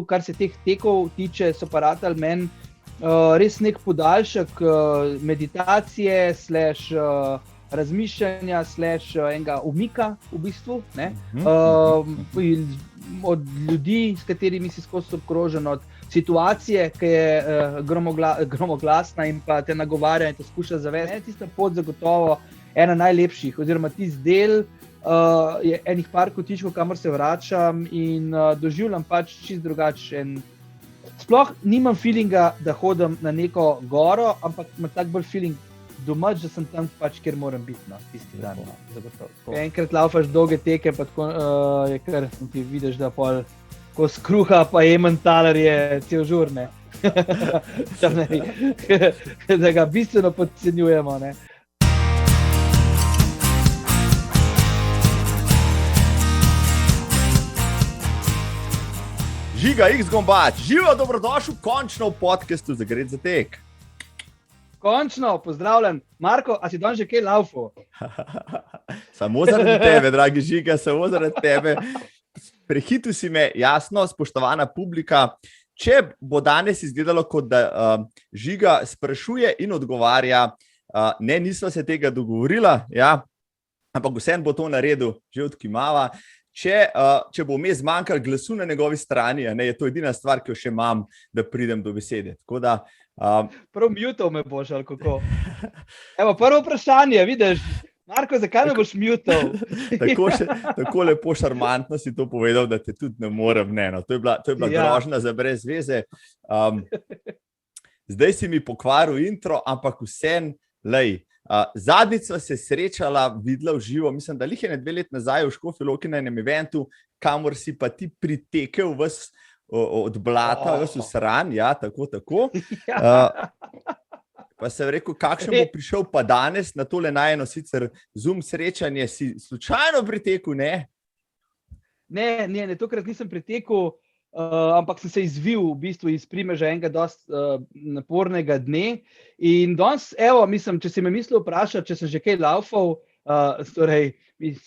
kar se teh tekov tiče, so pa ratali meni res nek podaljšek meditacije, razmišljanja, enega umika v bistvu, ne? Od ljudi, s katerimi si skozi obkrožen, od situacije, ki je gromoglasna in pa te nagovarja in te skuša zavesti. Tista pot zagotovo ena najlepših, oziroma tisti del je enih par kotičkov, kamor se vračam in doživljam pač čist drugačen. Sploh nimam feelinga, da hodim na neko goro, ampak imam tak bolj feeling domač, da sem tam pač, kjer moram biti, no, tisti dan. No, enkrat laufaš dolge teke, pa tako je kar, ti vidiš, da pol ko skruha pa Emmentaler je cel žur, ne. Da ga bistveno podcenjujemo, ne. Žiga X Gombač, živo dobrodošel končno v podcastu Zagret za tek. Končno, pozdravljen. Marko, a si danes že kaj laufal? Samo zaradi tebe, dragi Žiga, samo zaradi tebe. Prehitil si me, jasno, spoštovana publika. Če bo danes izgledalo, kot da Žiga sprašuje in odgovarja, ne, nisva se tega dogovorila, ja, ampak vseeno bo to naredil, že odkimava. Če bo vmes zmanjkalo glasu na njegovi strani, ne, je to edina stvar, ki jo še imam, da pridem do besede. Tako da, prav mutal me boš, ali kako? Evo, prvo vprašanje, vidiš, Marko, zakaj me boš mutal? Tako lepo šarmantno si to povedal, da te tudi ne morem, ne, no. To je bila grožnja za brez veze. Zdaj si mi pokvaril intro, ampak vseeno, lej, zadnjič sva se srečala, videla v živo, mislim, da lih je 2 leti nazaj v Škofji Loki na enem eventu, kamor si pa ti pritekel ves od blata, ves v sran, ja, tako. Pa sem rekel, kakšen bo prišel pa danes na tole najeno sicer Zoom srečanje, si slučajno pritekel, ne? Ne, tokrat nisem pritekel, ampak sem se izvil v bistvu iz primeža enega dosti napornega dne. In danes, evo, mislim, če si me mislil vprašati, če sem že kaj laufal, torej,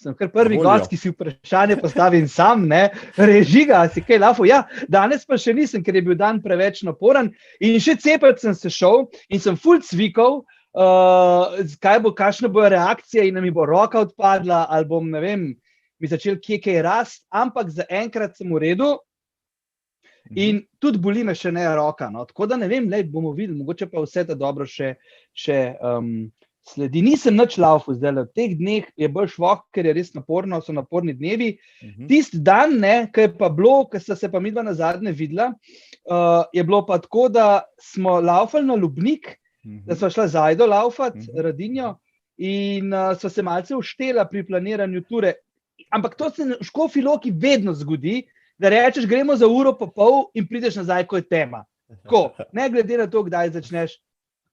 sem kar prvi gost, ki si vprašanje postavim sam, ne, Žiga, si kaj laufal? Ja, danes pa še nisem, ker je bil dan preveč naporen in še cepet sem se šel in sem ful cvikal, kakšna bo reakcija in mi bo roka odpadla, ali bom, ne vem, mi začel kaj rast, ampak zaenkrat sem v redu. In tudi boli me še ne roka, no, tako da ne vem, bomo videli, mogoče pa vse ta dobro še sledi. Nisem nič laufal zdaj, v teh dneh je bolj švoh, ker je res naporno, so naporni dnevi. Tisti dan, ne, ki je pa bilo, ki sta se pa midva nazadnje videla, je bilo pa tako, da smo laufali na Lubnik, da sva šla z Ajdo laufat, Radinjo, in sva se malce uštela pri planiranju ture. Ampak to se v Škofji Loki vedno zgodi, da rečeš, gremo za uro pa pol in prideš nazaj, ko je tema. Tako, ne glede na to, kdaj začneš.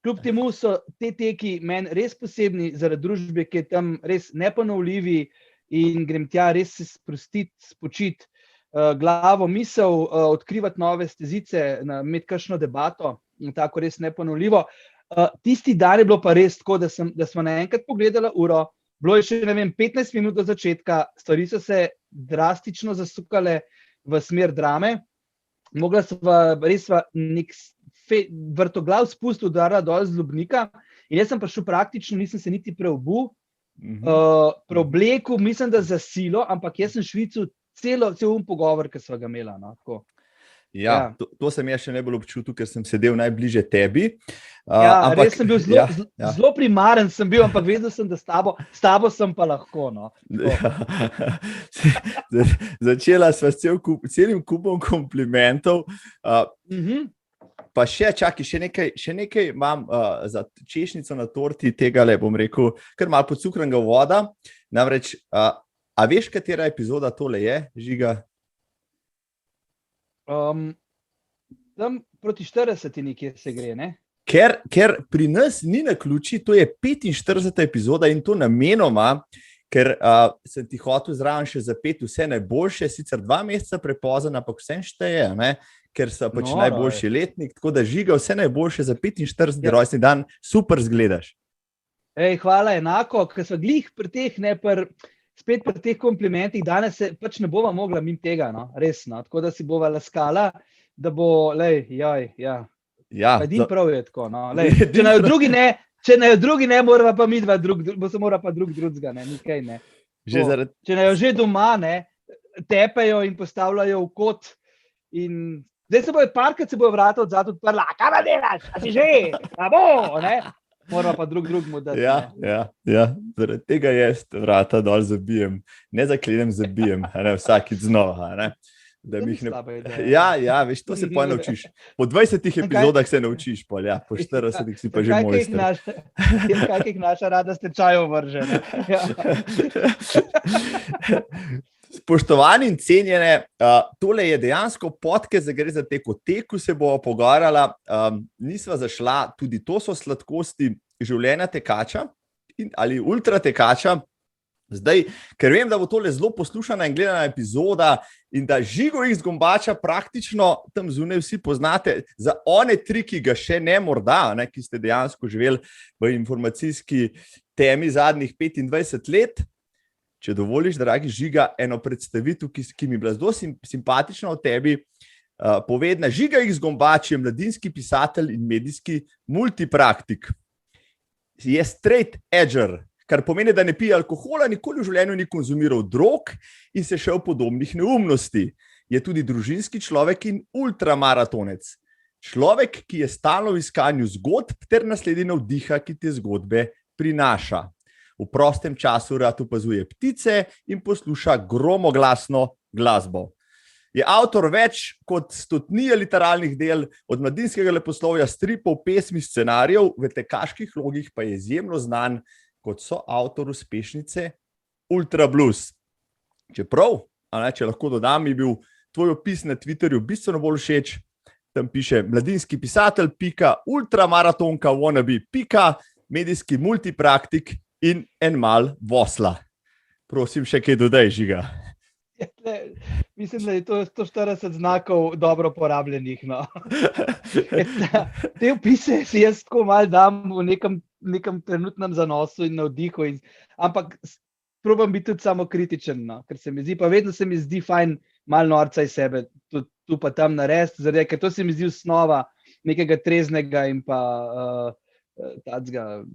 Kljub temu so te teki meni res posebni zaradi družbe, ki je tam res neponovljivi in grem tja res se sprostiti, spočiti glavo, misel, odkrivati nove stezice, imeti kakšno debato in tako res neponovljivo. Tisti dan je bilo pa res tako, da smo naenkrat pogledala uro, bilo je še, ne vem, 15 minut do začetka, stvari so se drastično zasukale v smer drame. Mogla sva nek vrtoglav spust udarila dol z Lubnika in jaz sem prišel praktično, nisem se niti preobul, preoblekel, mislim, da za silo, ampak jaz sem švical cel pogovor, ki sva ga imela, no, tako. Ja, to sem jaz še najbolj občutil, ker sem sedel najbliže tebi. Ampak, res sem bil zelo primaren, sem bil, ampak vedel sem, da s tabo sem pa lahko. No. Začela sva s celim kupom komplimentov. Pa še nekaj imam za češnjico na torti tega, bom rekel, kar malo pocukranega voda. Namreč, a veš, katera epizoda tole je, Žiga? Tam proti 40 nekje se gre, ne? Ker pri nas ni naključij, to je 45. epizoda in to namenoma, ker sem ti hotel zraven še zapeti vse najboljše, sicer 2 meseca prepozen, ampak vsem šteje, ne? Ker so pač najboljši letnik, tako da Žiga vse najboljše za 45. rojstni dan, super zgledaš. Hvala enako, ker so glih pri teh, ne, spet pri teh komplimentih, danes se pač ne bova mogla mimo tega, no, resno, tako da si bova laskala, da bo, edin prav je tako, no, če naj drugi ne, morava pa midva bo se mora pa drugega, ne, nikaj ne. Če naj jo že doma, ne, tepejo in postavljajo v kot in zdaj se bojo parkrat, se bojo vrata odzad odprla, kaj pa delaš, a si že, a bo, ne? Moramo pa drugmu dati. Ja, zaradi tega jaz vrata dol zabijem, ne zaklenem, zabijem, vsakič znova, ne. Da mi jih ne... Ja, veš, to se pa naučiš. Po 20 epizodah se naučiš, po 40 si pa že mojster. Kaj naša rada stečajo vrže, ne? Spoštovani in cenjene, tole je dejansko podcast, da gre za tek. O teku se bomo pogovarjala, nisva zašla, tudi to so sladkosti življenja tekača ali ultratekača. Zdaj, ker vem, da bo tole zelo poslušana in gledana epizoda in da Žigo X Gombača praktično tam zunaj vsi poznate za one tri, ki ga še ne morda, ne, ki ste dejansko živeli v informacijski temi zadnjih 25 let. Če dovoliš, dragi Žiga, eno predstavitev, ki mi je bila zelo simpatična o tebi, povedna. Žiga X Gombač je mladinski pisatelj in medijski multipraktik. Je straight edger, kar pomeni, da ne pije alkohola, nikoli v življenju ni konzumiral drog in se šel podobnih neumnosti. Je tudi družinski človek in ultramaratonec. Človek, ki je stalno v iskanju zgodb ter nasledi navdiha, ki te zgodbe prinaša. V prostem času rad opazuje ptice in posluša gromoglasno glasbo. Je avtor več kot 100 literarnih del, od mladinskega leposlovja, stripov, pesmi, scenarijev, v tekaških logih pa je izjemno znan kot soavtor uspešnice Ultra Blues. Čeprav, če lahko dodam, je bil tvoj opis na Twitterju bistveno bolj všeč. Tam piše mladinski pisatelj, ultramaratonka, wannabe, medijski multipraktik in en mal vosla. Prosim, še kaj dodaj, Žiga. Mislim, da je to 140 znakov dobro porabljenih. No. Te opise si jaz tako malo dam v nekem trenutnem zanosu in navdihu, ampak probam biti tudi samo kritičen, no, ker se mi zdi, pa vedno se mi zdi fajn malo norca iz sebe, tu pa tam narediti, zaradi, ker to se mi zdi osnova nekega treznega in pa tacga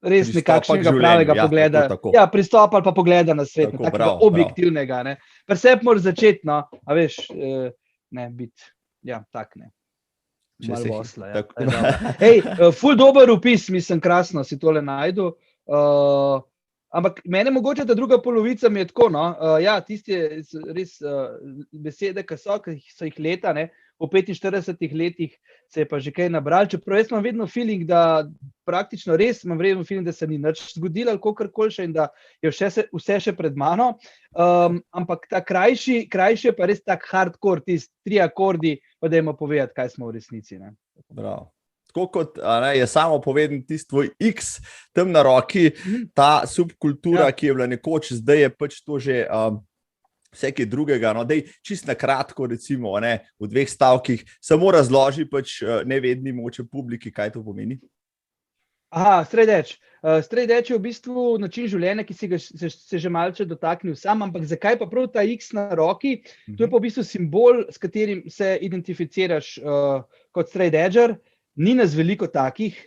res nekakšnega pravega pogleda. Ja, pristop ali pa pogleda na svet, takega objektivnega. Ne. Presep moraš začeti, no, a veš, ne, biti, ja, tak ne. Malo osla, ja. Hej, ful dober opis, mislim, krasno si tole najdu. Ampak mene mogoče ta druga polovica mi je tako, no, ja, tisti res besede, ki so jih leta, ne, po 45 letih se je pa že kaj nabral, čeprav jaz imam vedno feeling, da praktično res imam vedno feeling, da se ni nič zgodilo ali kakorkoli še in da je vse še pred mano, ampak ta krajši je pa res tak hardcore, tisti 3 akordi, pa dajmo povedati, kaj smo v resnici. Ne. Bravo. Tako kot je samo povedan tisti tvoj X tam na roki, ta subkultura, ki je bila nekoč, zdaj je pač to že vse kaj drugega. No, dej, čist na kratko, recimo, ne, v 2 stavkih, samo razloži pač nevedni moče publiki, kaj to pomeni. Aha, straight edge. Straight edge je v bistvu način življenja, ki se že malce dotaknil sam, ampak zakaj pa prav ta X na roki? To je pa v bistvu simbol, s katerim se identificiraš kot straight edger. Ni nas veliko takih,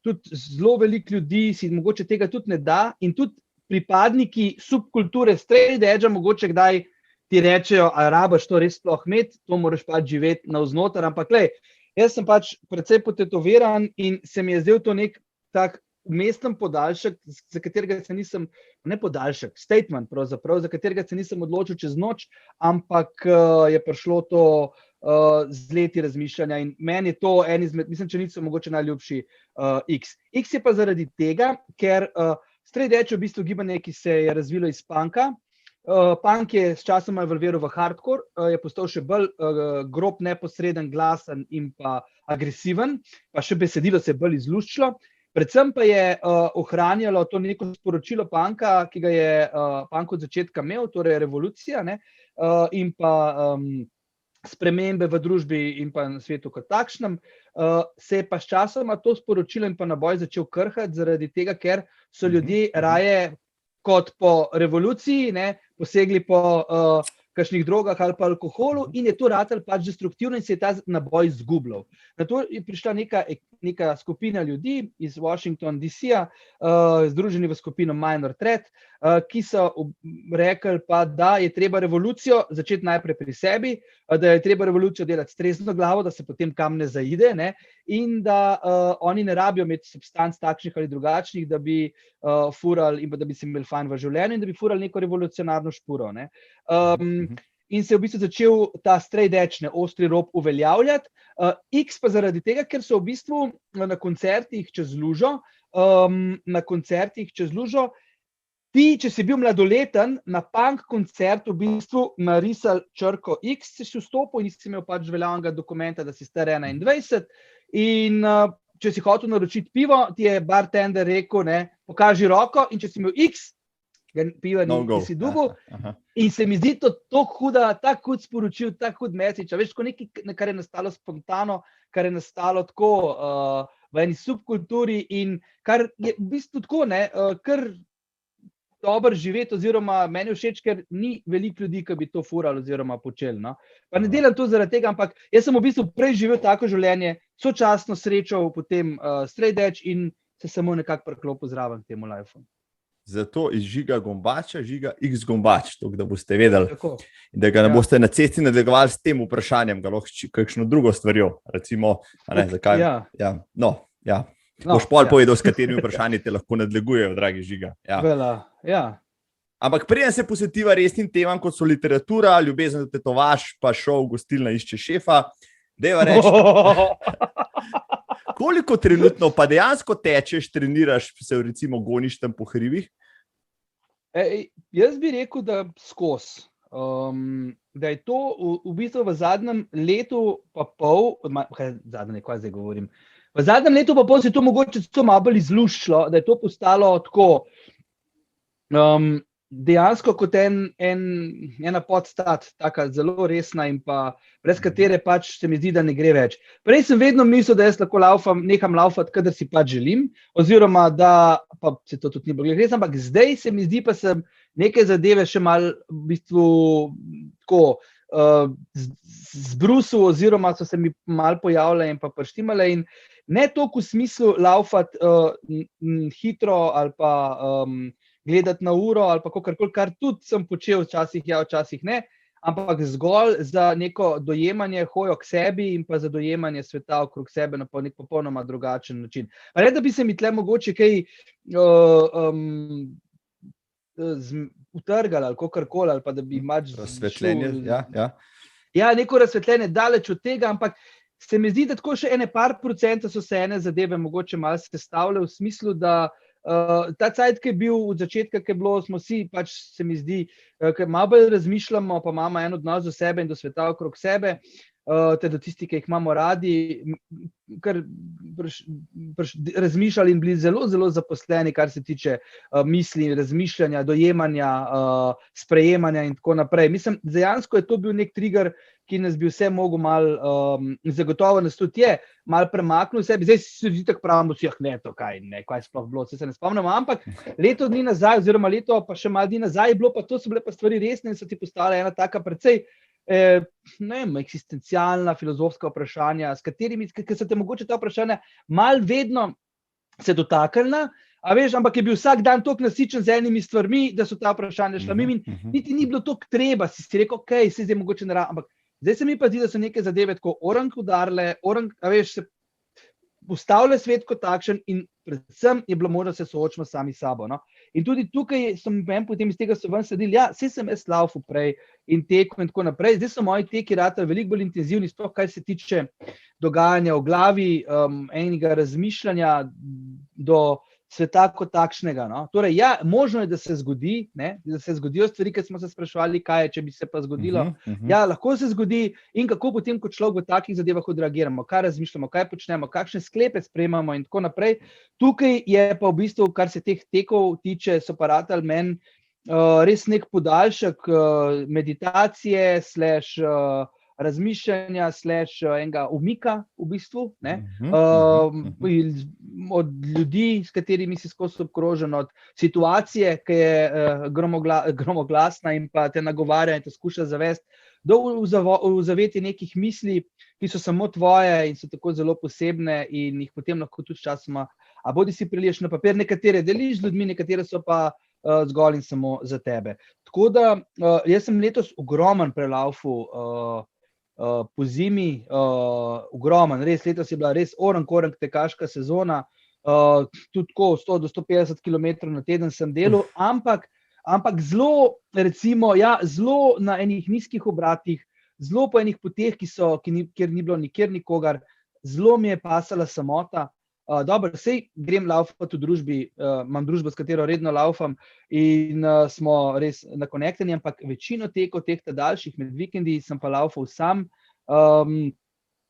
tudi zelo veliko ljudi si mogoče tega tudi ne da in tudi pripadniki subkulture straight edgea mogoče kdaj ti rečejo, a rabaš to res sploh imeti, to moraš pač živeti navznoter, ampak glej, jaz sem pač precej potetoviran in se mi je zdel to nek tak umesten podaljšek, za katerega se nisem, ne podaljšek, statement pravzaprav, za katerega se nisem odločil čez noč, ampak je prišlo to z leti razmišljanja in meni je to en izmed, mislim, če niso mogoče najljubši X. X je pa zaradi tega, ker straight edge je v bistvu gibanje, ki se je razvilo iz punka. Punk je s časoma evolviral v hardcore, je postal še bolj grob, neposreden, glasen in pa agresiven, pa še besedilo se je bolj izluščilo. Predvsem pa je ohranjalo to neko sporočilo punka, ki ga je punk od začetka imel, torej revolucija, ne, in pa spremembe v družbi in pa na svetu kot takšnem, se je pa s časoma to sporočilo in pa naboj začel krhati zaradi tega, ker so ljudje raje kot po revoluciji, posegli po kakšnih drogah ali pa alkoholu in je to ratalo pač destruktivno in se je ta naboj izgubljal. Na to je prišla neka skupina ljudi iz Washington DC-ja, združeni v skupino Minor Threat, ki so rekli pa, da je treba revolucijo začeti najprej pri sebi, da je treba revolucijo delati s trezno glavo, da se potem kam ne zaide, in da oni ne rabijo imeti substanc takšnih ali drugačnih, da bi furali in pa da bi se imeli fajn v življenju in da bi furali neko revolucionarno špuro. In se je v bistvu začel ta straight edge, ostri rob uveljavljati. X pa zaradi tega, ker so v bistvu na koncertih čez lužo, ti, če si bil mladoleten, na punk koncertu v bistvu narisal črko X, si vstopil in si imel pač veljavnega dokumenta, da si star 21 in če si hotel naročiti pivo, ti je bartender rekel, pokaži roko in če si imel X, piva nisi dobil. In se mi zdi to tako hud sporočil, tako hud message, veš, tako nekaj, kar je nastalo spontano, kar je nastalo tako v eni subkulturi in kar je v bistvu tako, kar dobro živeti, oziroma meni všeč, ker ni veliko ljudi, ki bi to furali oziroma počeli. Pa ne delam to zaradi tega, ampak jaz sem v bistvu prej živel tako življenje, sočasno srečal potem straight edge in se samo nekako priklopil zraven k temu lifeu. Zato iz Žiga Gombača, Žiga X Gombač, to, da boste vedeli. Tako. Da ga ne boste na cesti nadlegovali s tem vprašanjem, ga lahko kakšno drugo stvarjo. Recimo, zakaj? Ja. Boš pol povedal, s katerimi vprašanji te lahko nadlegujejo, dragi Žiga. Ja. Ampak preden se posvetiva resnim temam, kot so literatura, ljubezen do tetovaž, pa šov, gostilna išče šefa, dajva reči, koliko trenutno pa dejansko tečeš, treniraš, se recimo goniš tam po hribih? Jaz bi rekel, da skozi. Da je to v bistvu v zadnjem letu pa pol, v zadnjem letu pa pol se je to mogoče malo bolj izluščilo, da je to postalo tako dejansko kot ena podstat, taka zelo resna in pa brez katere pač se mi zdi, da ne gre več. Prej sem vedno mislil, da jaz lahko neham laufati, kadar si pač želim, oziroma da, pa se to tudi ni bilo res, ampak zdaj se mi zdi, pa sem neke zadeve še malo v bistvu tako zbrusil, oziroma so se mi malo pojavile in pa prštimale in ne toliko v smislu laufati hitro ali pa gledati na uro ali pa kakorkoli, kar tudi sem počel včasih, včasih ne, ampak zgolj za neko dojemanje, hojo k sebi in pa za dojemanje sveta okrog sebe na nek popolnoma drugačen način. Pa ne, da bi se mi tle mogoče kaj utrgali ali kakorkoli, ali pa da bi razsvetljenje, Ja, neko razsvetljenje, daleč od tega, ampak se mi zdi, da tako še ene par procenta so se ene zadeve mogoče malo sestavljale v smislu, da ta cajt, ki je bil od začetka, ki je bilo, smo si pač se mi zdi, ker malo bolj razmišljamo, pa imamo en odnos do sebe in do sveta okrog sebe, te do tisti, ki jih imamo radi, kar razmišljali in bili zelo, zelo zaposleni, kar se tiče misli, razmišljanja, dojemanja, sprejemanja in tako naprej. Mislim, dejansko je to bil nek trigger, ki nas bi vse mogel malo, zagotovo nas tudi je, malo premaknil sebi. Zdaj se vsi tako pravimo, kaj je sploh bilo, se ne spomnimo, ampak leto dni nazaj, oziroma leto pa še malo dni nazaj je bilo, pa to so bile pa stvari resne in so ti postale ena taka precej eksistencialna, filozofska vprašanja, s katerimi, ker so te mogoče ta vprašanja malo vedno se dotaknila, a veš, ampak je bil vsak dan toliko nasičen z enimi stvarmi, da so ta vprašanja šla mimo in niti ni bilo toliko treba, si rekel, se zdaj mogoče ne ampak zdaj se mi pa zdi, da so neke zadeve tako orang udarile, a veš, se ustavlja svet kot takšen in predvsem je bilo možno se soočimo sami sabo. In tudi tukaj sem potem iz tega so ven sledili, saj sem jaz laufal prej in tekel in tako naprej, zdaj so moji teki ratali veliko bolj intenzivni, sploh kaj se tiče dogajanja v glavi, enega razmišljanja do sveta kot takšnega. Torej, možno je, da se zgodi, da se zgodijo stvari, ki smo se spraševali, kaj je, če bi se pa zgodilo. Lahko se zgodi in kako potem, kot človek v takih zadevah odreagiramo, kaj razmišljamo, kaj počnemo, kakšne sklepe sprejemamo in tako naprej. Tukaj je pa v bistvu, kar se teh tekov tiče, so pa ratali meni res nek podaljšek meditacije / razmišljanja / enega umika v bistvu, ne? Od ljudi, s katerimi si skozi obkrožen, od situacije, ki je gromoglasna in pa te nagovarja in te skuša zavesti, do zaveti nekih misli, ki so samo tvoje in so tako zelo posebne in jih potem lahko tudi časoma, a bodi si priliješ na papir, nekatere deliš z ljudmi, nekatere so pa zgolj in samo za tebe. Tako da jaz sem letos ogromen prelaufal po zimi, ogromen, res letos je bila res oren tekaška sezona, tudi tako 100 do 150 km na teden sem delal, ampak zelo, recimo, ja, zelo na enih nizkih obratih, zelo po enih poteh, kjer ni bilo nikjer nikogar, zelo mi je pasala samota. Dobro, sej grem laufat v družbi, imam družbo, s katero redno laufam in smo res nakonekteni, ampak večino tekov, teh daljših med vikendi, sem pa laufal sam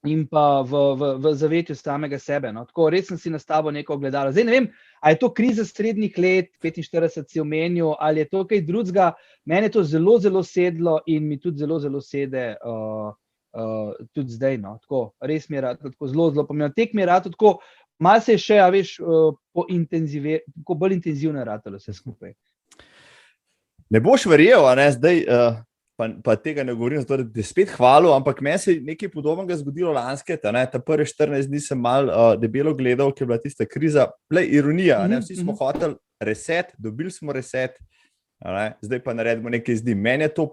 in pa v zavetju samega sebe. No. Tako, res sem si nastavil neko ogledalo. Zdaj ne vem, a je to kriza srednjih let, 45 si omenil, ali je to kaj drugega. Mene je to zelo, zelo sedlo in mi tudi zelo, zelo sede tudi zdaj. No. Tako, res mi je rad, tako zelo, zelo pomembno. Tek mi je rad, tako malo se je še, a veš, tako bolj intenzivno ratalo vse skupaj. Ne boš verjel, a ne, zdaj pa tega ne govorim, zato da te spet hvalil, ampak meni se je nekaj podobnega zgodilo lanskega, ta prvi 14 dni sem malo debelo gledal, ker je bila tista kriza, ironija, ne, vsi smo hoteli reset, dobili smo reset, ne, zdaj pa naredimo nekaj z njim. Meni je to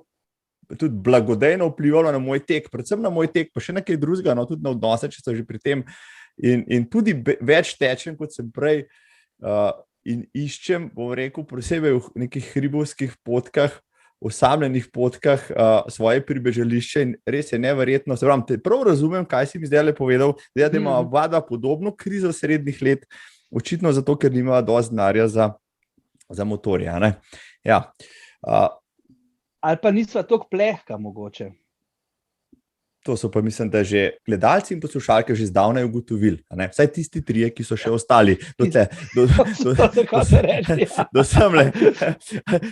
tudi blagodejno vplivalo na moj tek, predvsem na moj tek, pa še nekaj drugega, no, tudi na odnose, če so že pri tem. In tudi več tečem, kot sem prej, in iščem, bom rekel, posebej v nekih hribovskih potkah, osamljenih potkah svoje pribežališče in res je neverjetno. Se pravim, prav razumem, kaj si mi zdaj povedal, da ima oba podobno krizo srednjih let, očitno zato, ker nima dosti denarja za motorje. Ne? Ja. Ali pa nisva toliko plehka mogoče. To so pa, mislim, da že gledalci in poslušalke že zdavnaj ugotovili. Vsaj tisti trije, ki so še ostali. Do semle.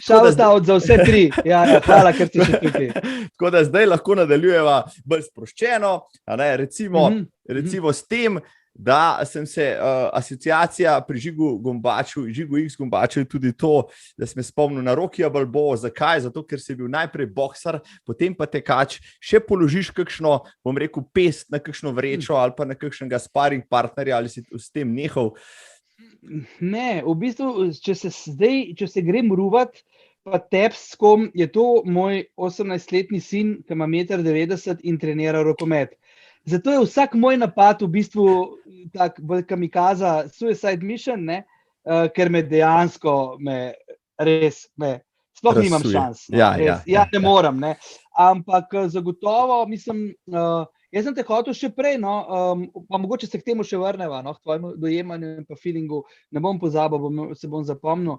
Shout-out za vse tri. Ja, hvala, ker si še tukaj. Tako da zdaj lahko nadaljujeva bolj sproščeno, recimo s tem, da sem se asociacija pri Žigu X Gombaču je tudi to, da sem spomnil na Rockija Balboa. Zakaj? Zato, ker si bil najprej boksar, potem pa tekač, še položiš kakšno, bom rekel, pest na kakšno vrečo ali pa na kakšnega sparring partnerja, ali si s tem nehal? Ne, v bistvu, če se grem ruvat, pa tepskom, je to moj 18-letni sin, ki ima 1,90 m in trenira rokomet. Zato je vsak moj napad v bistvu tak kamikaza, suicide mission, ne? Ker me dejansko sploh nimam šans. No? Ne moram, ne? Ampak zagotovo, mislim, jaz sem te hotel še prej, no? Pa mogoče se k temu še vrneva, no? K tvojemu dojemanju in pa feelingu, ne bom pozabil, se bom zapomnil.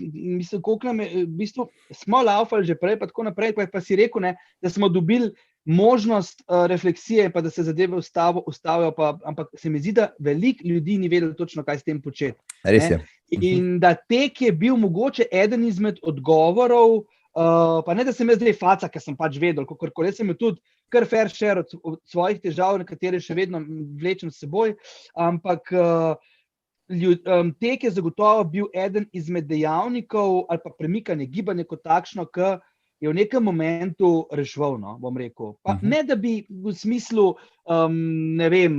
Mislim, koliko nam je, v bistvu smo laufali že prej, pa tako naprej, pa si rekel, ne, da smo dobili možnost refleksije, pa da se zadeve ustavijo, ampak se mi zdi, da veliko ljudi ni vedelo točno, kaj s tem početi. Res je. In da tek je bil mogoče eden izmed odgovorov, pa ne, da sem jaz zdaj faca, ker sem pač vedel, kakorkoli, jaz sem tudi kar fair share od svojih težav, nekatere še vedno vlečem s seboj, ampak tek je zagotovo bil eden izmed dejavnikov ali pa premikanje, gibanje kot takšno, ki je v nekem momentu reševal, no, bom rekel. Pa ne, da bi v smislu, ne vem,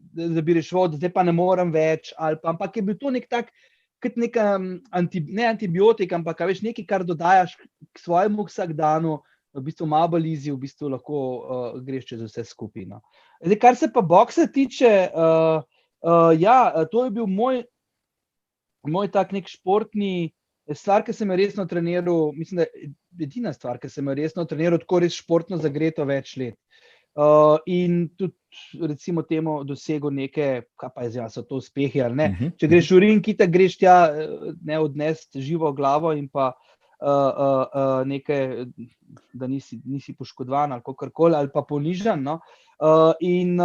da bi reševal, da zdaj pa ne morem več, ampak je bil to nek tak, kot neka, ne antibiotik, ampak veš, nekaj, kar dodajaš k svojemu vsakdanu, v bistvu malo bolizi, v bistvu lahko greš čez vse skupaj. No. Zdaj, kar se pa boksa tiče, ja, to je bil moj tak nek športni stvar, ki sem jo resno treniral, mislim, da je edina stvar, ki sem jo resno treniral, tako res športno zagreto več let. In tudi, recimo, temu dosegel neke, kaj pa je zdaj, so to uspehi ali ne. Če greš v ring, itak greš tja, ne odnesti živo glavo in pa nekaj, da nisi poškodovan ali kakorkoli, ali pa ponižan. No? In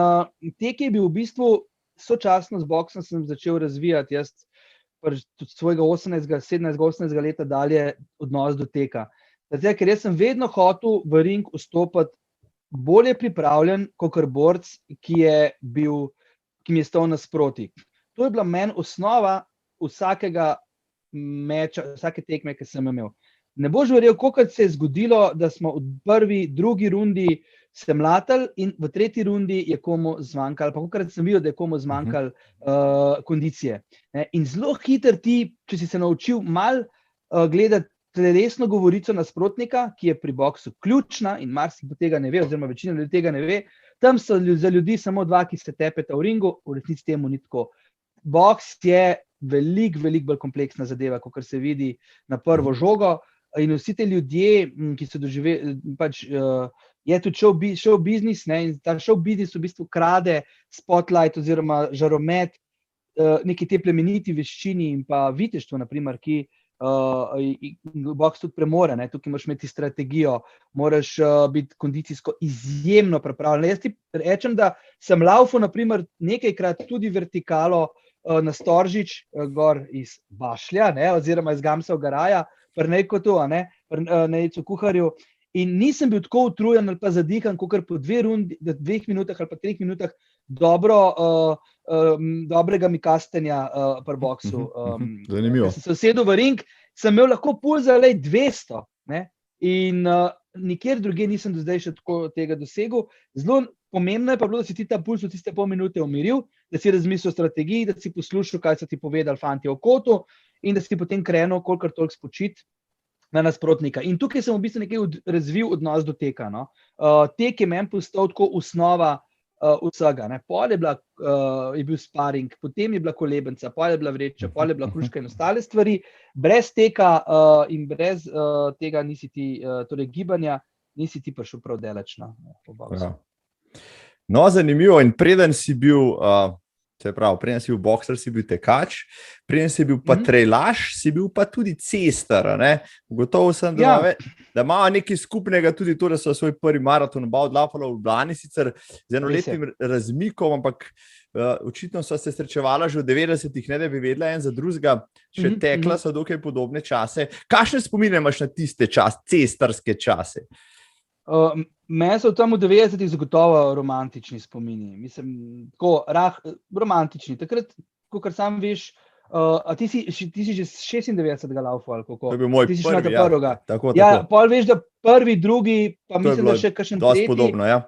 tek je bil v bistvu, sočasno z boksom sem začel razvijati, jaz tudi svojega 17-18 leta dalje odnos do teka. Zato, ker jaz sem vedno hotel v ring vstopiti bolje pripravljen kot borec, ki mi je stal nasproti. To je bila meni osnova vsakega meča, vsake tekme, ki sem imel. Ne boš verjel, kolikokrat se je zgodilo, da smo v prvi, drugi rundi se mlatili in v tretji rundi je komu zmanjkalo, pa kolikokrat sem videl, da je komu zmanjkalo kondicije. In zelo hitro ti, če si se naučil malo gledati telesno govorico nasprotnika, ki je pri boksu ključna in marsikdo tega ne ve, oziroma večina ljudi tega ne ve, tam so za ljudi samo dva, ki se tepeta v ringu, v resnici temu ni tako. Boks je veliko bolj kompleksna zadeva, kot se vidi na prvo žogo. In vsi te ljudje, ki so doživeli, pač je tudi show business, ne, in ta show business v bistvu krade spotlight oziroma žaromet neki te plemeniti veščini in pa viteštvo, naprimer, ki boks tudi premore, ne, tukaj moraš imeti strategijo, moraš biti kondicijsko izjemno pripravljen. Jaz ti rečem, da sem laufal, naprimer, nekajkrat tudi vertikalo na Storžič, gor iz Bašlja, ne, oziroma iz Gamsa v Garaja, pri Nejkotu, pri Nejcu Kuharju, in nisem bil tako utrujen ali pa zadihan, kakor po 2 minutah ali pa 3 minutah dobrega mikastenja pri boksu. Zanimivo. Sem se usedel v ring, sem imel lahko pulza 200, ne? In nikjer drugje nisem do zdaj še tako tega dosegel. Zelo pomembno je pa bilo, da si ti ta puls v tiste pol minute umiril, da si razmislil o strategiji, da si poslušal, kaj so ti povedali fanti o kotu in da si potem krenil kolikor toliko spočiti na nasprotnika. In tukaj sem v bistvu nekaj razvil odnos do teka. No? Tek je meni postal tako osnova vsega. Ne? Pol je bil sparing, potem je bila kolebenca, pol je bila vreča, pol je bila kruška in ostale stvari. Brez teka in brez tega nisi ti, torej gibanja, nisi ti prišel prav daleč na boksu. No, zanimivo. In preden si bil... preden si bil bokser, si bil tekač, preden si bil pa trejlaš, si bil pa tudi cestar. Gotovo sem, da imajo nekaj skupnega tudi to, da so svoj prvi maraton odlapali v Ljubljani, sicer z enoletnim razmikom, ampak očitno so se srečevala že v 90-ih, ne da bi vedela en za drugega, še tekla so dokaj podobne čase. Kakšne spomine imaš na tiste cestarske čase? Meni so tam v 90-ih zagotovo romantični spomini. Mislim, tako romantični. Takrat, kakor sam veš, ti si že 96 laufal, kako? To je bil moj prvi, tako. Pol veš, da prvi, drugi, pa mislim, da še kakšen tretji. Dosti podobno, ja.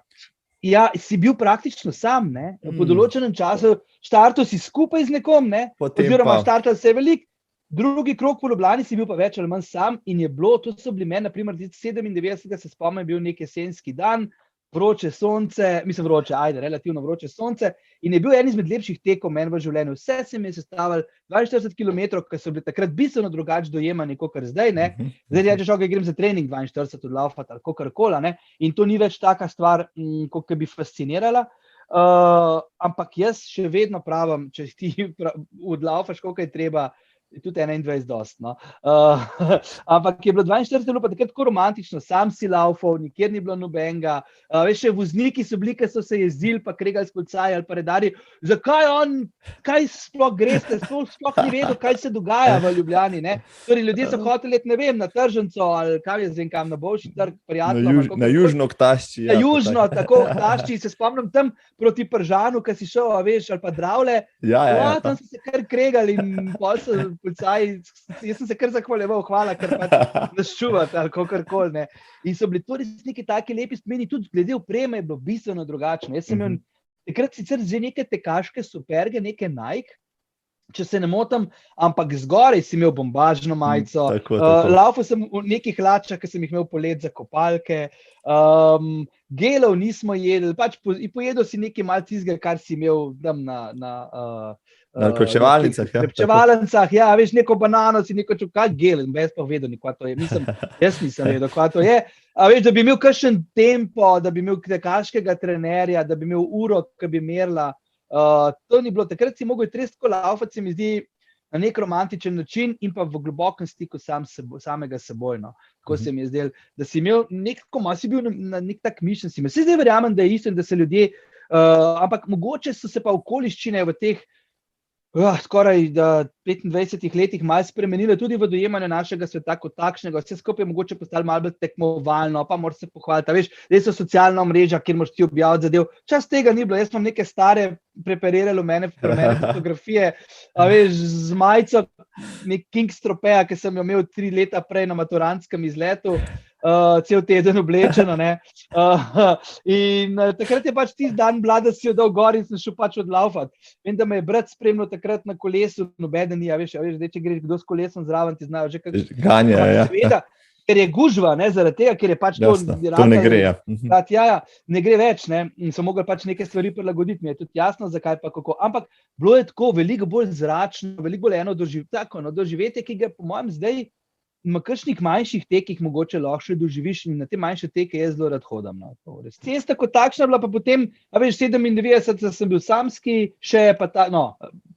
Ja, si bil praktično sam, ne? Po določenem času, štartal si skupaj z nekom, ne? Oziroma štartal se veliko. Drugi krog po Ljubljani si bil pa več ali manj sam in je bilo, to so bili meni, naprimer 97, se spomnim, je bil nek jesenski dan, vroče sonce, relativno vroče sonce in je bil en izmed lepših tekov meni v življenju. Vse se mi je sestavljalo 42 km, ki so bili takrat bistveno drugače dojemani, kot zdaj, ne. Zdaj rečeš, ok, grem za trening 42 odlaufati ali kakorkoli, ne. In to ni več taka stvar, kot bi fascinirala. Ampak jaz še vedno pravim, če ti odlaufaš, koliko je treba, je tudi 21 dost, no. Ampak je bilo 42 bilo pa takrat tako romantično, sam si laufal, nikjer ni bilo nobenega, veš, še vozniki so bili, ki so se jezdili, pa kregali s policaji ali pa redarji, kaj sploh greste, sploh ni vedel, kaj se dogaja v Ljubljani, ne. Torej, ljudje so hoteli iti, ne vem, na Tržnico ali kaj jaz vem kam, na Bolšji trg, prijatelj. Na južno k Tašči. Na južno, tako k Tašči, se spomnim tam proti Pržanu, ki si šel, veš, ali pa Dravlje, tam so se kar kregali in pol so policaji, jaz sem se kar zahvaljeval, hvala, ker nas čuvate ali kakorkoli, ne. In so bili to res neki taki lepi spomini, tudi glede opreme je bilo bistveno drugačno. Jaz sem imel takrat sicer že neke tekaške superge, neke Nike, če se ne motim, ampak zgoraj si imel bombažno majico, laufal sem v nekih hlačah, ki sem jih imel polet za kopalke, gelov nismo jedli, pač pojedel si nekaj malo tistega, kar si imel tam na krepčevalnicah, ja, veš, neko banano si neko čukal, gel, in jaz pa vedel, kva to je, jaz nisem vedel, kva to je, a veš, da bi imel kakšen tempo, da bi imel tekaškega trenerja, da bi imel uro, ki bi merila, to ni bilo, takrat si mogel res tako laufati, se mi zdi, na nek romantičen način in pa v globokem stiku samega seboj, no. Tako se mi je zdelo, da si imel si bil na nek tak mišljen si imel. Vse zdaj verjamem, da je isto in da se ljudje, ampak mogoče so se pa okoliščine v teh skoraj 25 letih malo spremenilo tudi v dojemanju našega sveta kot takšnega. Vse skupaj je mogoče postalo malo bolj tekmovalno, pa moraš se pohvaliti. Veš, res so socialna omrežja, kjer moraš ti objaviti zadev. Čas tega ni bilo. Jaz imam neke stare preparirale mene fotografije, veš, z majico nek Kings Tropeja, ki sem jo imel 3 leta prej na maturantskem izletu. Cel teden oblečeno. In takrat je pač tisti dan bila, da si jo dal gor in sem šel pač odlaufati. Vem, da me je brat spremljal takrat na kolesu, nobeden ni, veš, zdaj, če greš kdo s kolesom zraven, ti znajo že kako ganja. Seveda, ker je gužva, ne, zaradi tega, ker je pač jasno, to ne gre. Ne gre več, ne, in so mogli pač neke stvari prilagoditi, mi je tudi jasno, zakaj pa kako. Ampak bilo je tako veliko bolj zračno, veliko bolj eno doživetje, ki ga po mojem zdaj na kakšnih manjših tekih mogoče lahko še doživiš in na te manjše teke jaz zelo rad hodam. Cesta kot takšna bila pa potem, a veš, 97 sem bil samski, še pa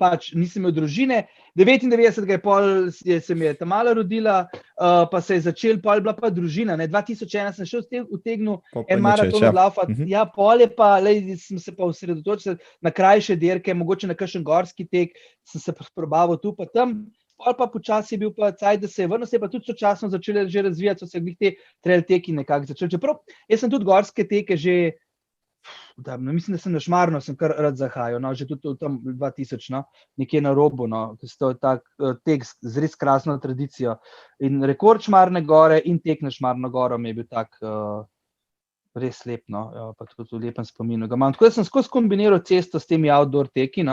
pač nisem imel družine, 99 se mi je Tamala rodila, pa se je začel, pol bila pa družina, ne, 2001 sem šel utegnil en maraton odlaufati, ja, pol je pa, sem se pa osredotočil na krajše dirke, mogoče na kakšen gorski tek, sem se probaval tu pa tam, pol pa počasi je bil pa cajt, da se je vrnil, se je pa tudi sočasno začeli že razvijati, so se te trail teki nekako začeli. Čeprav, jaz sem tudi gorske teke že, mislim, da sem na Šmarno, sem kar rad zahajal, že tudi v tam 2000, nekje na robu, to je tak tek z res krasno tradicijo. In rekord Šmarne gore in tek na Šmarno goro mi je bil tak res lep, pa tudi v lepem spominu ga imam. Tako da sem skozi kombiniral cesto s temi outdoor teki,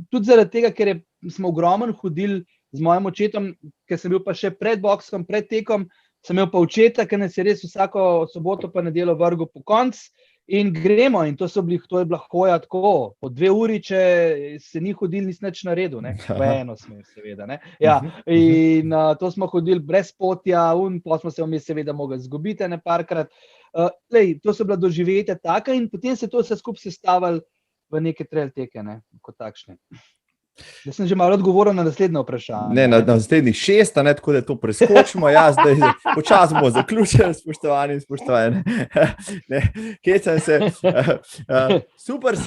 tudi zaradi tega, ker smo ogromno hodili z mojim očetom, ker sem bil pa še pred boksom, pred tekom, sem imel pa očeta, ki nas je res vsako soboto pa nedeljo vrgel po konc in gremo, in to je bila hoja tako, po 2 uri, če se ni hodil, nisi nič naredil, v eno smer seveda, ne. Ja, in to smo hodili brez potja, pa smo se vmes seveda mogli zgubiti parkrat. To so bila doživetja taka in potem se to vse skupaj sestavili v neke trail teke, kot takšne. Jaz sem že malo odgovoril na naslednje vprašanje. Ne, na naslednjih 6, tako da to preskočimo. Zdaj počasi bomo zaključili, spoštovani. Kecam se. Super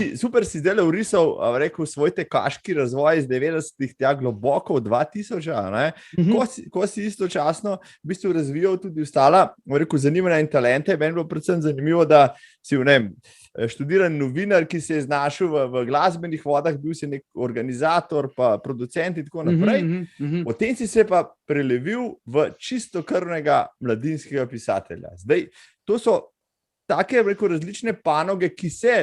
si zdaj vrisal, rekel, svoj tekaški razvoj iz 90-ih tja globoko v 2000, ko si istočasno v bistvu razvijal tudi ostala, rekel, zanimanja in talente. Meni je bilo predvsem zanimivo, da si študiran novinar, ki se je znašel v glasbenih vodah, bil si nek organizator, pa producent in tako naprej. Potem si se pa prelevil v čistokrvnega mladinskega pisatelja. Zdaj, to so take, rekel, različne panoge, ki se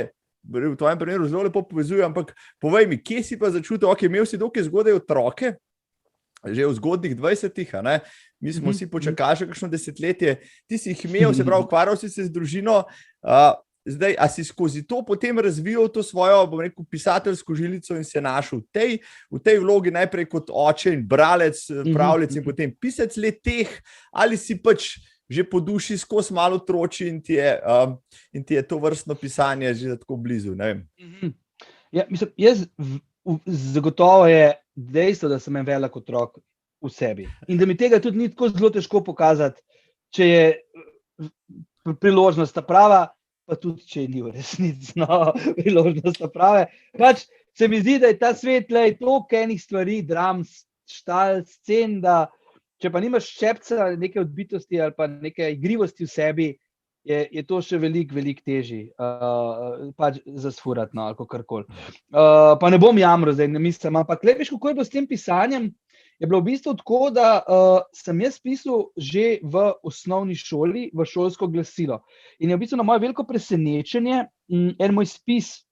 v tvojem primeru zelo lepo povezujejo, ampak povej mi, kje si pa začutil, imel si dokaj zgodaj otroke, že v zgodnjih 20-ih, mi smo si počakali še kakšno desetletje, ti si jih imel, se pravi, ukvarjal si se z družino. Zdaj, a si skozi to potem razvijal to svojo, bom rekel, pisateljsko žilico in se našel v tej vlogi najprej kot oče in bralec, pravljic in potem pisec teh, ali si pač že po duši skozi malo otroči in ti je to vrstno pisanje že tako blizu, ne vem. Ja, mislim, jaz zagotovo je dejstvo, da sem en velik otrok v sebi in da mi tega tudi ni tako zelo težko pokazati, če je priložnost ta prava, pa tudi, če ni v resnici priložnost prave. Pač se mi zdi, da je ta svet toliko enih stvari, dram, štal, scen, da če pa nimaš ščepca neke odbitosti ali pa neke igrivosti v sebi, je to še veliko težji pač zasfurati, ali kakorkoli. Pa ne bom jamral zdaj, ne mislim, ampak veš, kako je bilo s tem pisanjem, je bilo v bistvu tako, da sem jaz pisal že v osnovni šoli, v šolsko glasilo. In je v bistvu na moje veliko presenečenje en moj spis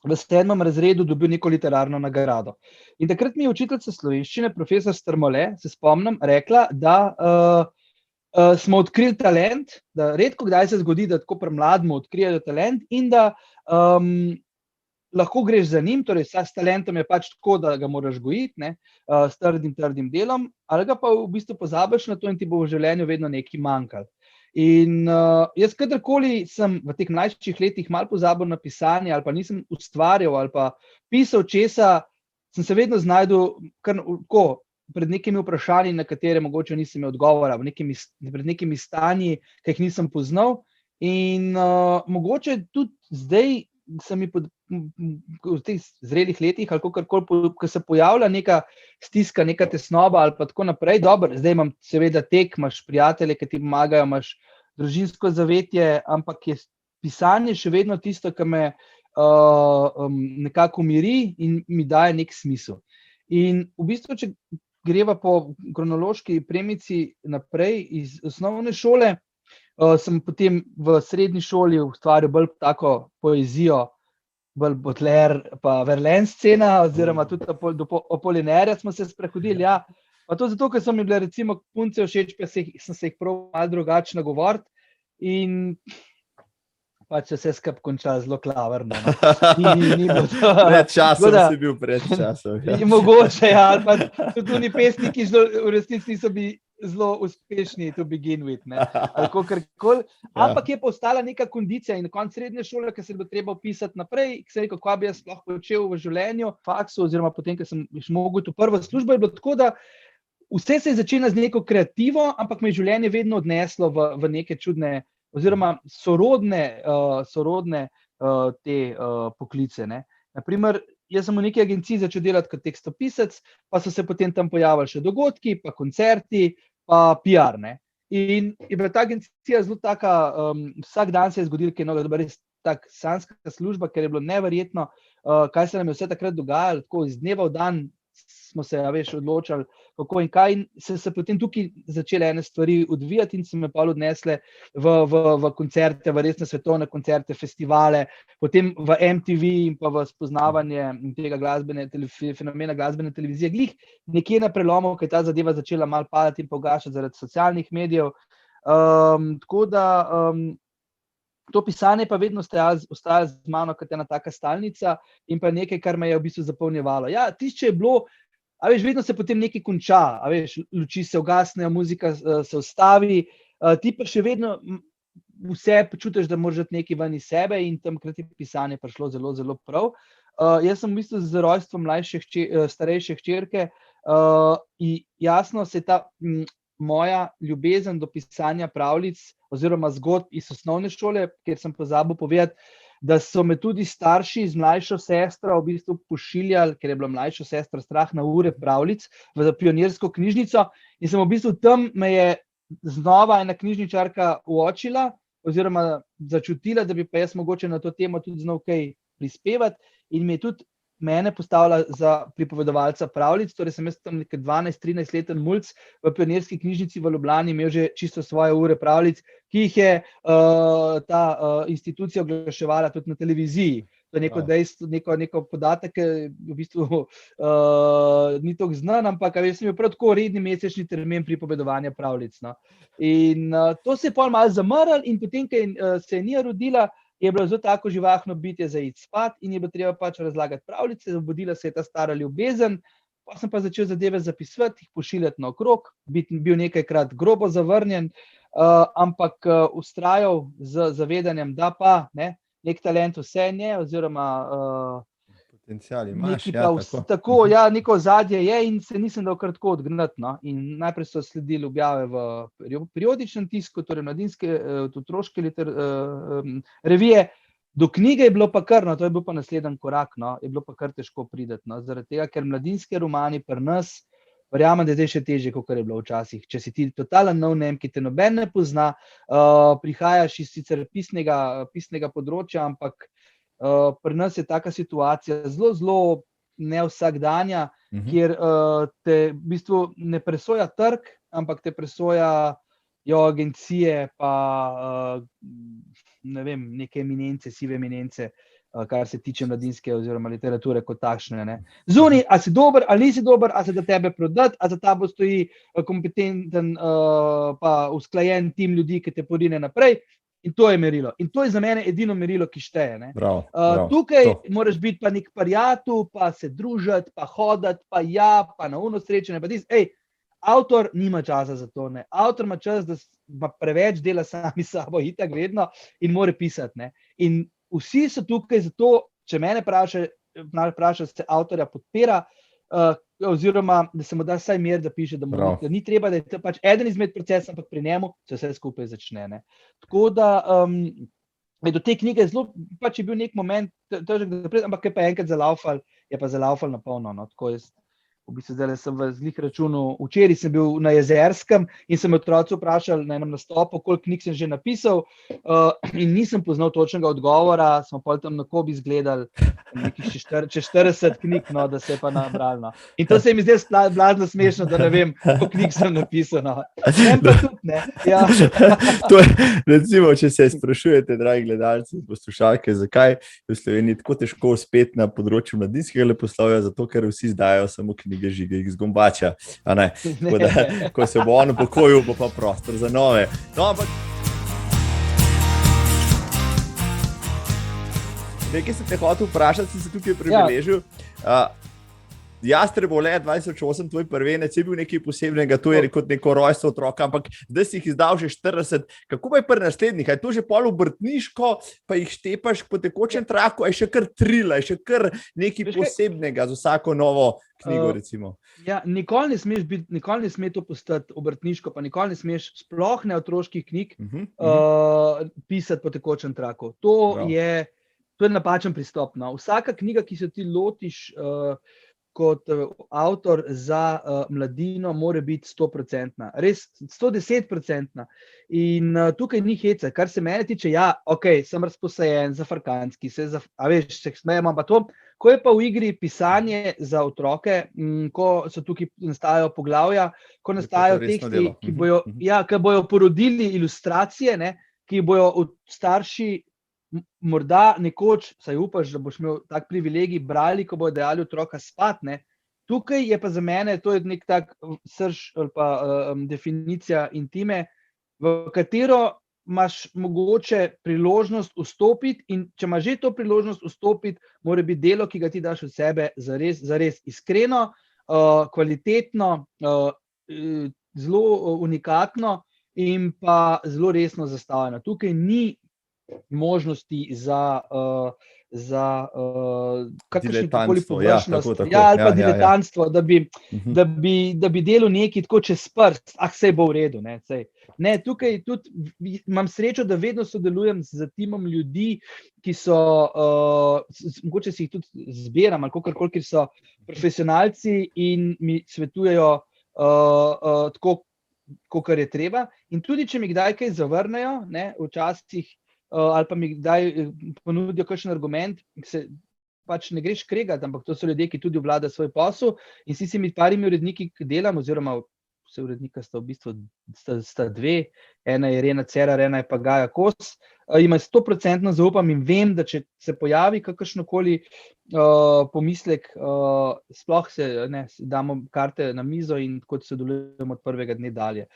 v 7. razredu dobil neko literarno nagrado. In takrat mi je učiteljica slovenščine, profesor Strmole, se spomnim, rekla, da smo odkrili talent, da redko kdaj se zgodi, da tako pri mlademu odkrijejo talent in da lahko greš za njim, torej s talentom je pač tako, da ga moraš gojiti, s trdim delom, ali ga pa v bistvu pozabiš na to in ti bo v življenju vedno nekaj manjkalo. In jaz kadarkoli sem v teh mlajših letih malo pozabil na pisanje ali pa nisem ustvarjal ali pa pisal česa, sem se vedno znajdel pred nekimi vprašanji, na katere mogoče nisem imel odgovora, pred nekimi stanji, ki jih nisem poznal. In mogoče tudi zdaj se mi v teh zrelih letih, ali kakorkoli, ko se pojavlja neka stiska, neka tesnoba ali pa tako naprej, dobro, zdaj imam seveda tek, imaš prijatelje, ki ti pomagajo, imaš družinsko zavetje, ampak je pisanje še vedno tisto, ki me nekako umiri in mi daje nek smisel. In v bistvu, če greva po kronološki premici naprej iz osnovne šole, sem potem v srednji šoli ustvaril bolj tako poezijo, bolj Baudelaire pa Verlaine scena, oziroma tudi do Apollinaire smo se sprehodili, ja. Pa to zato, ker so mi bile recimo punce všeč, pa sem se jih prav malo drugače nagovoriti in pač vse skupaj končalo zelo klavrno. Pred časom si bil pred časom. Ja. Mogoče, ja, ali pa tudi oni pesniki v resnici niso bili zelo uspešni to begin with, ne, ali kakorkoli. Ampak je postala neka kondicija in na koncu srednje šole, ki se je bilo treba opisati naprej, ki sem rekel, kaj bi jaz sploh počel v življenju, faksu, oziroma potem, ko sem mogel to prvo službo, je bilo tako, da vse se je začelo z neko kreativo, ampak me je življenje vedno odneslo v neke čudne, oziroma sorodne te poklice, ne. Naprimer, jaz sem v neki agenciji začel delati kot tekstopisec, pa so se potem tam pojavili še dogodki, pa koncerti, pa PR, ne. In je bila ta agencija zelo taka, vsak dan se je zgodilo kaj novega, res tak sanjska služba, ker je bilo neverjetno, kaj se nam je vse takrat dogajalo, tako iz dneva v dan smo se, odločali, kako in kaj, in se potem tukaj začele ene stvari odvijati in se me pa odnesle v koncerte, v resne svetovne koncerte, festivale, potem v MTV in pa v spoznavanje tega fenomena glasbene televizije. Glih nekje na prelomu, ko je ta zadeva začela malo padati in pogašati zaradi socialnih medijev. Tako da to pisanje pa vedno ostaja z mano kot ena taka stalnica in pa nekaj, kar me je v bistvu zapolnjevalo. Ja, tisto, če je bilo, vedno se potem nekaj konča, luči se ugasnejo, muzika se ustavi, ti pa še vedno vse počutiš, da moraš dati nekaj ven iz sebe in tamkrat je pisanje prišlo zelo, zelo prav. Jaz sem v bistvu z rojstvom starejše hčerke in jasno se ta moja ljubezen do pisanja pravljic oziroma zgodb iz osnovne šole, kjer sem pozabil povedati, da so me tudi starši z mlajšo sestro v bistvu pošiljali, ker je bila mlajša sestra strah na ure pravljic, v pionirsko knjižnico in sem v bistvu tam me je znova ena knjižničarka uočila oziroma začutila, da bi pa jaz mogoče na to temo tudi znal kaj prispevati in mi je tudi mene postavila za pripovedovalca pravljic, torej sem jaz tam nekaj 12-13 leten mulc v pionirski knjižnici v Ljubljani imel že čisto svoje ure pravljic, ki jih je ta institucija oglaševala tudi na televiziji. To je neko dejstvo, neko podatek, ki v bistvu ni toliko znan, ampak jaz sem imel prav tako redni mesečni termin pripovedovanja pravljic. No. In to se je pol malo zamrl in potem, ko se je Nija rodila, je bilo zelo tako živahno bitje za iti spat in je bilo treba pač razlagati pravljice, obudila se je ta stara ljubezen, pa sem pa začel zadeve zapisovati, jih pošiljati naokrog, bil nekajkrat grobo zavrnjen, ampak vztrajal z zavedanjem, da pa nek talent vse je, oziroma potencial imaš, tako, neko ozadje je in se nisem dal kar tako odgnati. No. In najprej so sledili objave v periodičnem tisku, torej mladinske, otroške revije, do knjige je bilo pa kar, no, to je bil pa naslednji korak, no, je bilo pa kar težko priti, no, zaradi tega, ker mladinske romani pri nas, verjamem, da je zdaj še težje, kot je bilo včasih. Če si ti totalen no-name, ki te noben ne pozna, prihajaš iz sicer pisnega področja, ampak pri nas je taka situacija zelo, zelo nevsakdanja, kjer te v bistvu ne presoja trg, ampak te presojajo agencije pa ne vem, neke eminence, sive eminence, kar se tiče mladinske oziroma literature kot takšne. Ne. Zunaj, a si dober, ali nisi dober, a se da tebe prodati, a za tabo stoji kompetenten pa usklajen tim ljudi, ki te porine naprej. In to je merilo. In to je za mene edino merilo, ki šteje. Ne. Bravo, tukaj moraš biti pa nek prijatelj, pa se družiti, pa hoditi, pa na uno srečanje, pa avtor nima časa za to. Ne. Avtor ima čas, da ima preveč dela sami sabo, itak vedno, in mora pisati. Ne. In vsi so tukaj zato, če mene vpraša, se avtorja podpira, oziroma, da se mu da vsaj mir, da piše, da ni treba, da je to pač eden izmed procesov, ampak pri njemu se vse skupaj začne. Ne. Tako da Do te knjige zelo, pač je bil nek moment težek, ampak je pa enkrat zalaufal, na polno. No. Tako jaz, v bistvu zdaj sem v zlih računu, včeraj sem bil na Jezerskem in sem otroci vprašal na enem nastopu, koliko knjig sem že napisal, in nisem poznal točnega odgovora, smo pol tam na Kobi izgledali, nekih čez 40 knjig, no, da se je pa nabral. No. In to se mi zdaj blazno smešno, da ne vem, koliko knjig sem napisal. No. Pa tudi, ne. Ja. To je, recimo, če se sprašujete, dragi gledalci, poslušalke, zakaj je v Sloveniji tako težko uspeti na področju mladinskega leposlovja, zato ker vsi izdajajo samo knjige Žige iz Gombača. Ko se bo on upokojil, bo pa prostor za nove. No, ampak nekaj sem te hotel vprašati, sem se tukaj pribeležil. Jastrebo let 2008, tvoj prvenec je bil nekaj posebnega, to je kot neko rojstvo otroka, ampak zdaj si jih izdal že 40. Kako pa je pri naslednjih? Je to že pol obrtniško, pa jih štepaš po tekočem traku, je še kar trila, je še kar nekaj posebnega za vsako novo knjigo, recimo? Ja, nikoli ne sme to postati obrtniško, pa nikoli ne smeš, sploh ne otroških knjig, pisati po tekočem traku. To je napačen pristop. No. Vsaka knjiga, ki se ti lotiš kot avtor za mladino, mora biti 100%, res 110%. In tukaj ni heca, kar se mene tiče, sem razposajen, zafrkanski, se smejemo, pa to. Ko je pa v igri pisanje za otroke, ko so tukaj nastajajo poglavja, ko nastajajo teksti, ki bojo porodili ilustracije, ne, ki bojo starši morda nekoč, saj upaš, da boš imel tak privilegij, brali, ko bojo dajali otroka spat, ne. Tukaj je pa za mene, to je nek tak srž ali pa definicija intime, v katero imaš mogoče priložnost vstopiti in če imaš že to priložnost vstopiti, mora biti delo, ki ga ti daš od sebe zares iskreno, kvalitetno, zelo unikatno in pa zelo resno zastavljeno. Tukaj ni možnosti za kakršnekoli površnost, ali pa diletantstvo, da bi delal nekaj tako čez prst, sej bo v redu. Ne, tukaj tudi imam srečo, da vedno sodelujem z timom ljudi, ki so, mogoče si jih tudi zbiram, ali kakorkoli, ki so profesionalci in mi svetujejo tako, kakor je treba. In tudi, če mi kdaj kaj zavrnejo, ne, včasih, ali pa mi kdaj ponudijo kakšen argument, se pač ne greš kregati, ampak to so ljudje, ki tudi obvladajo svoj posel in si mi parimi uredniki delam, oziroma vse urednika sta v bistvu sta dve, ena je Irena Cerar, ena je pa Gaja Kos, ima 100% zaupam in vem, da če se pojavi kakršnokoli pomislek, sploh damo karte na mizo in kot sodelujemo od prvega dne dalje.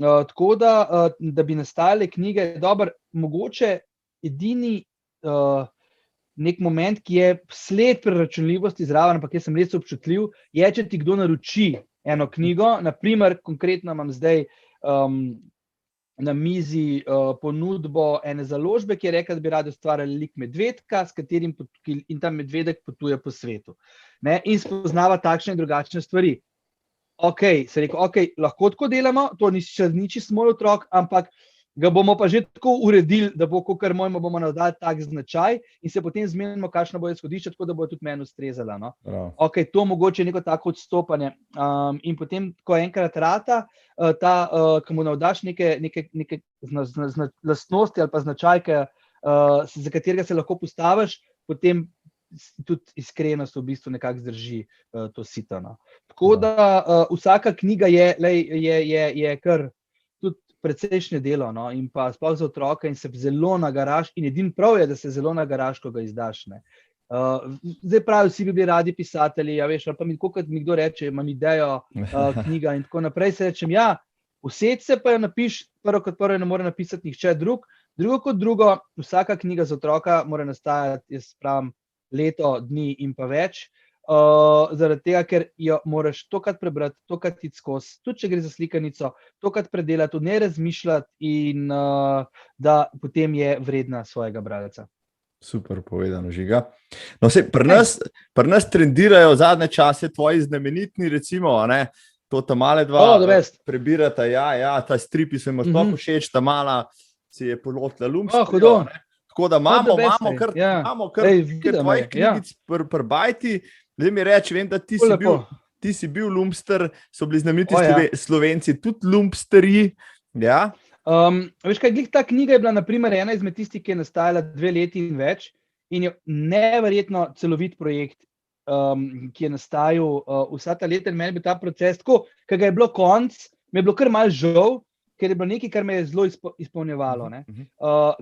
Tako da bi nastajale knjige, mogoče edini nek moment, ki je sled preračunljivosti zraven, ampak jaz sem res občutljiv, je, če ti kdo naroči eno knjigo, naprimer, konkretno imam zdaj na mizi ponudbo ene založbe, ki je rekla, da bi radi ustvarjali lik medvedka, s katerim in ta medvedek potuje po svetu. Ne, in spoznava takšne in drugačne stvari. Se rekel, lahko tako delamo, to ni čisto moj otrok, ampak ga bomo pa že tako uredili, da bo, kakor mojmo, bomo navdali tak značaj in se potem zmenimo, kakšno bo izhodišče, tako da bo tudi meni ustrezala. No? To mogoče je neko tako odstopanje. In potem, ko enkrat rata, ko mu navdaš neke lastnosti ali pa značajke, za katerega se lahko postaviš, potem tudi iskrenost v bistvu nekako zdrži to sito. No. Tako da vsaka knjiga je kar tudi precejšnje delo, no, in pa sploh za otroka in se zelo nagaraš in edin prav je, da se zelo nagaraš, ko ga izdaš. Ne. Zdaj pravi, vsi bi bili radi pisatelji, ali pa mi kdo reče, imam idejo, knjiga in tako naprej, se rečem, usedь se pa jo napiš, prvo kot prvo ne more napisati nihče drug, drugo kot drugo, vsaka knjiga za otroka mora nastajati, jaz pravim, leto, dni in pa več, zaradi tega, ker jo moraš tokrat prebrati, tokrat iti skozi, tudi če gre za slikanico, tokrat predelati, ne razmišljati in da potem je vredna svojega bralca. Super povedano, Žiga. No, pri nas trendirajo zadnje čase tvoji znamenitni, recimo, ne, to ta male dva prebirata, ta stripi se ima sploh všeč, ta mala si je polotila lumsko. Tako da imamo kar nekaj tvojih knjigic pri Bajti. Zdaj mi reči, vem, da ti si bil lumpster, so bili znameniti Slovenci, tudi lumpsterji. Ja. Veš kaj, ta knjiga je bila naprimer ena izmed tistih, ki je nastajala 2 leti in več in je neverjetno celovit projekt, ki je nastajal vsa ta leta in meni bi ta proces, tako, ki ga je bilo konc, mi je bilo kar malo žal, ker je bilo nekaj, kar me je zelo izpolnjevalo.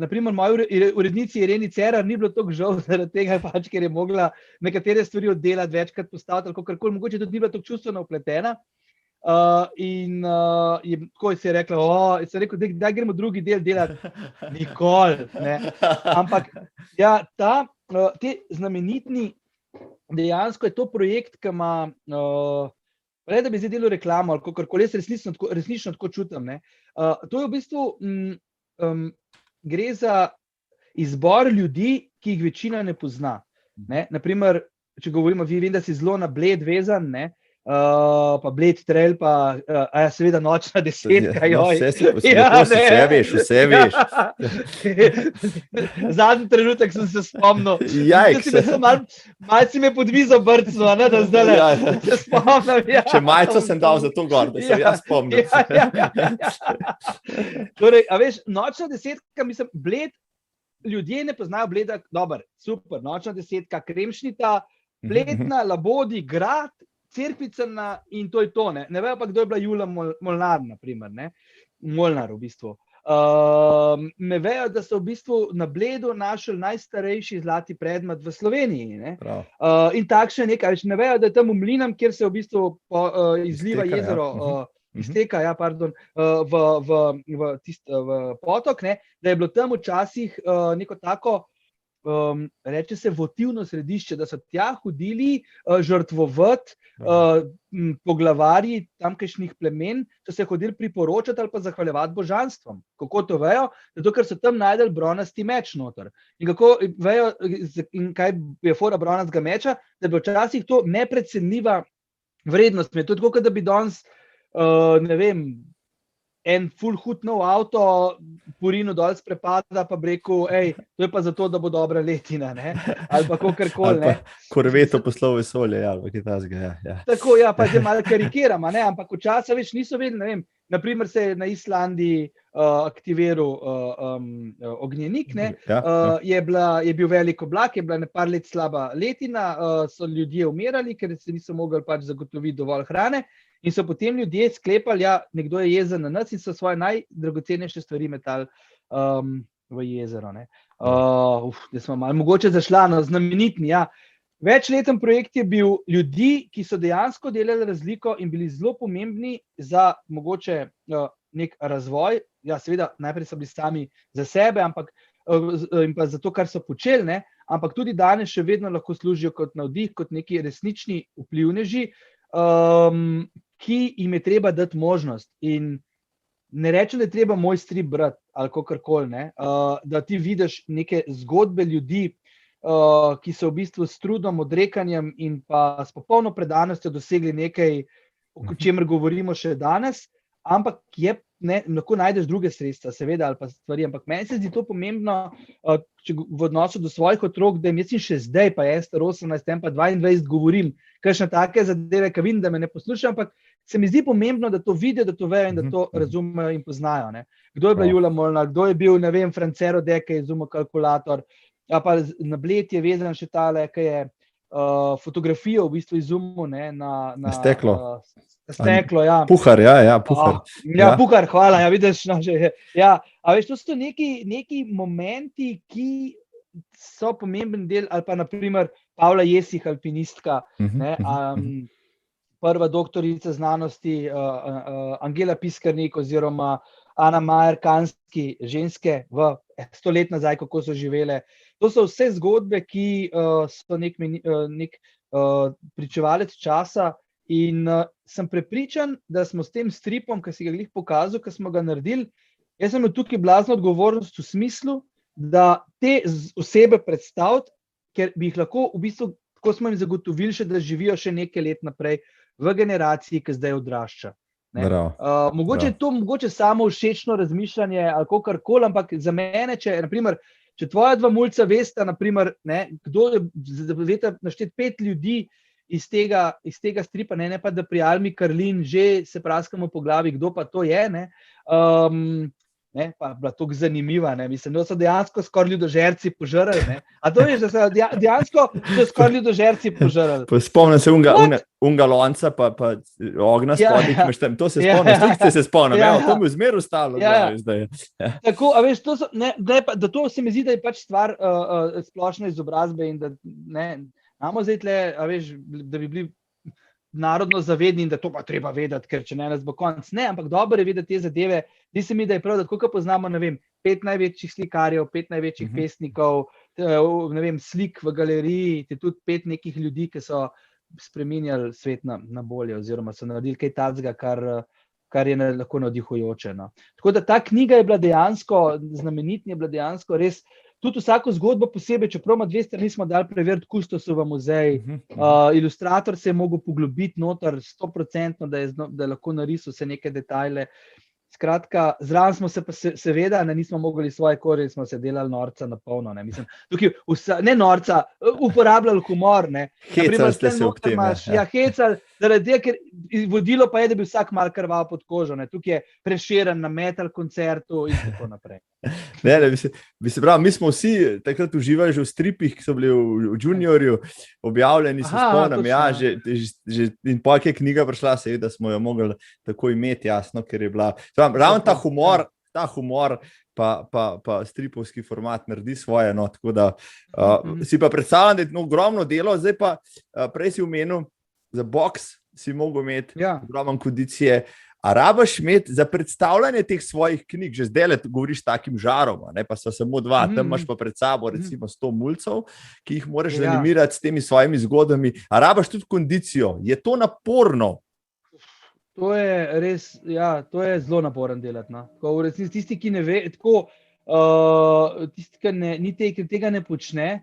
Naprimer, moji urednici Ireni Cerar ni bilo toliko žal zaradi tega, pač, ker je mogla nekatere stvari oddelati, večkrat postaviti, ali kakorkoli, mogoče tudi ni bila tako čustveno vpletena. In tako si je rekla, sem rekel, da gremo drugi del delati. Nikoli. Ampak ja, te znamenitni, dejansko je to projekt, ki ima, ne da bi zdaj delal reklamo, ali kakorkoli, jaz resnično tako čutim. To je v bistvu, gre za izbor ljudi, ki jih večina ne pozna. Naprimer, če govorimo, vi vem, da si zelo na Bled vezan, pa Bled Trail, pa seveda Nočna desetka. Vse veš. Zadnji trenutek sem se spomnil. Malce si me podvizal brcno, da zdaj se spomnim. Če majco sem dal za to gor, da sem jaz spomnil. Torej, a veš, Nočna desetka, mislim, Bled, ljudje ne poznajo Bleda, dober, super, Nočna desetka, Kremšnita, Bledna, Labodi, Grad, Cerkvicana in to je to. Ne vejo pa, kdo je bila Jula Molnar, naprimer. Molnar v bistvu. Ne vejo, da so v bistvu na Bledu našli najstarejši zlati predmet v Sloveniji. In takšne nekaj, ne vejo, da je tam v Mlinam, kjer se v bistvu izliva jezero, izteka, v potok, da je bilo tam včasih neko tako, reče se votivno središče, da so tja hodili žrtvovati poglavarji tamkajšnjih plemen, so se hodili priporočati ali pa zahvaljevati božanstvom. Kako to vejo? Zato, ker so tam najdeli bronasti meč noter. In kako vejo, in kaj je fora bronastega meča, da je bilo včasih to neprecenljiva vrednost. To je tako, da bi danes, ne vem, en full hud nov avto Purinu dol s prepada, pa bi rekel, to je pa zato, da bo dobra letina, ali pa kakorkoli. Ali pa korveto poslal v vesolje, ali pa kaj takega, ja. Tako, pa zdaj malo karikiramo, ampak včasih več niso vedeli, ne vem, naprimer se je na Islandiji aktiviral ognjenik, je bil velik oblak, je bila par let slaba letina, so ljudje umirali, ker se niso mogli pač zagotoviti dovolj hrane. In so potem ljudje sklepali, nekdo je jezen na nas in so svoje najdragocenejše stvari metali v jezero. Da smo malo mogoče zašla, znamenitni. Večleten projekt je bil ljudi, ki so dejansko delali razliko in bili zelo pomembni za mogoče nek razvoj. Seveda, najprej so bili sami za sebe, in pa za to, kar so počeli, ampak tudi danes še vedno lahko služijo kot navdih, kot neki resnični vplivneži, ki jim je treba dati možnost. In ne rečem, da je treba moj strip brati ali kakorkoli, da ti vidiš neke zgodbe ljudi, ki so v bistvu s trudom, odrekanjem in pa s popolno predanostjo dosegli nekaj, o čemer govorimo še danes, ampak lahko najdeš druge sredstva, seveda, ali pa stvari, ampak meni se zdi to pomembno, v odnosu do svojih otrok, da jim jaz še zdaj, pa jaz star 18, pa 22 govorim, kakšne take zadeve, ki vidim, da me ne poslušajo, ampak se mi zdi pomembno, da to vidijo, da to vejo in da to razumejo in poznajo. Kdo je bila Jula Molnar, kdo je bil, ne vem, Francero Deke, je izumil kalkulator, pa na Bled je vezan še tale, ki je fotografijo v bistvu izumil na steklo. Steklo, Puhar, Puhar. Puhar, hvala, vidiš, a veš, to so neki momenti, ki so pomemben del, ali pa naprimer Pavla Jesih, alpinistka, prva doktorica znanosti, Angela Piskarnik oziroma Ana Majer-Kanski, ženske v 100 let nazaj, kako so živele. To so vse zgodbe, ki so nek pričevalec časa. In sem prepričan, da smo s tem stripom, ki si ga glih pokazal, ki smo ga naredili, jaz sem tukaj blazno odgovornost v smislu, da te osebe predstaviti, ker bi jih lahko v bistvu, tako smo jim zagotovili še, da živijo še nekaj let naprej v generaciji, ki zdaj odrašča. Mogoče je to samo všečno razmišljanje ali kakorkoli, ampak za mene, če naprimer, če tvoja dva mulca vesta, naprimer, ne, kdo je naštet 5 ljudi iz tega stripa, ne pa da pri Almi Karlin že se praskamo po glavi, kdo pa to je, ne, pa bila tako zanimiva, ne, mislim, da so dejansko skoraj ljudožerci požrali, ne, a to veš, da so dejansko skoraj ljudožerci požrali. Spomnim se unga lonca, pa ognja spodnjih meštem, to se spomnim, slikce se spomnim, to mi v zmeru stalo. Tako, a veš, da to se mi zdi, da je pač stvar splošne izobrazbe in da ne, imamo zdaj tle, a veš, da bi bili narodno zavedni in da to pa treba vedeti, ker če ne nas bo konc. Ne, ampak dobro je vedeti te zadeve. Zdi se mi, da je prav, da tako, ko poznamo, ne vem, 5 največjih slikarjev, 5 največjih pesnikov, ne vem, slik v galeriji, te tudi 5 nekih ljudi, ki so spreminjali svet na bolje oziroma so naredili kaj takega, kar je lahko navdihujoče. No. Tako da ta knjiga je bila dejansko, znamenitna je bila dejansko res. Tudi vsako zgodbo posebej, čeprav ima 2 strani, smo dali preveriti Kustosov muzej. Ilustrator se je mogel poglobiti noter 100%, da je lahko narisal vse neke detajle. Skratka, zraven smo se pa seveda, nismo mogli svoje korje, smo se delali norca na polno. Ne, mislim, tukaj ne norca, uporabljali humor. Ne. Hecali ste se ob tem. Hecali, zaradi tega, ker vodilo pa je, da bi vsak mal krval pod kožo. Ne. Tukaj je Prešeren na metal koncertu in tako naprej. Bi se pravi, mi smo vsi takrat uživali že v stripih, ki so bili v Juniorju objavljeni, se spomnim, že in potem je knjiga prišla, seveda smo jo mogli tako imeti, jasno, ker je bila. Ravno ta humor pa stripovski format naredi svoje, no, tako da si pa predstavljam, da je ogromno delo, zdaj pa prej si omenil za boks, si mogel imeti ogromno kondicije. A rabaš imeti za predstavljanje teh svojih knjig, že zdaj govoriš takim žarom, ne, pa so samo 2, tam imaš pa pred sabo recimo 100 mulcev, ki jih moraš animirati s temi svojimi zgodbami. A rabaš tudi kondicijo? Je to naporno? To je res, to je zelo naporen delati. No. V resnici tisti, ki ne ve, tisti, ki tega ne počne,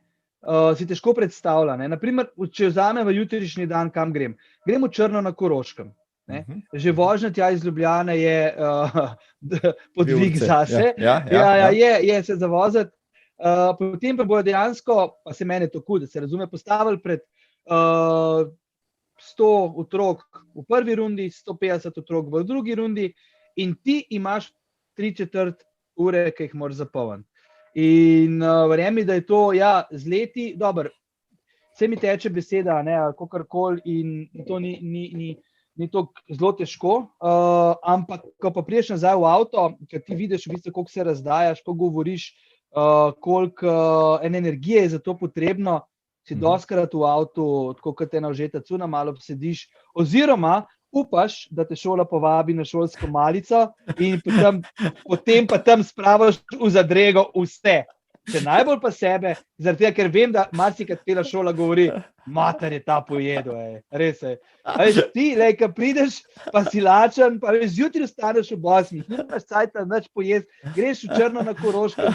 si težko predstavlja. Ne. Naprimer, če vzamem v jutrišnji dan, kam grem? Grem v Črno na Koroškem. Ne. Že vožnja tja iz Ljubljane je podvig zase. Je se zavoziti. Potem pa bojo dejansko, pa se mene to da se razume, postavili pred 100 otrok v prvi rundi, 150 otrok v drugi rundi in ti imaš 3/4 ure, ki jih moraš zapolniti. In verjemi, da je to z leti, dobro, vse mi teče beseda, ne, ali kakorkoli in to ni to zelo težko, ampak ko pa prideš nazaj v avto, ker ti vidiš v bistvu, koliko se razdajaš, koliko govoriš, koliko energije je za to potrebno, si dostikrat v avtu, tako kot te navžeta cuna, malo obsediš, oziroma upaš, da te šola povabi na šolsko malico in potem pa tam spravaš v zadrego vse. Še najbolj pa sebe, zaradi tega, ker vem, da marsikatera šola govori, mater je ta pojedo, res je. Ti, ko prideš, pa si lačen, pa zjutraj ostaneš ob 8, nimaš cajta nič pojesti, greš v Črno na Koroškem,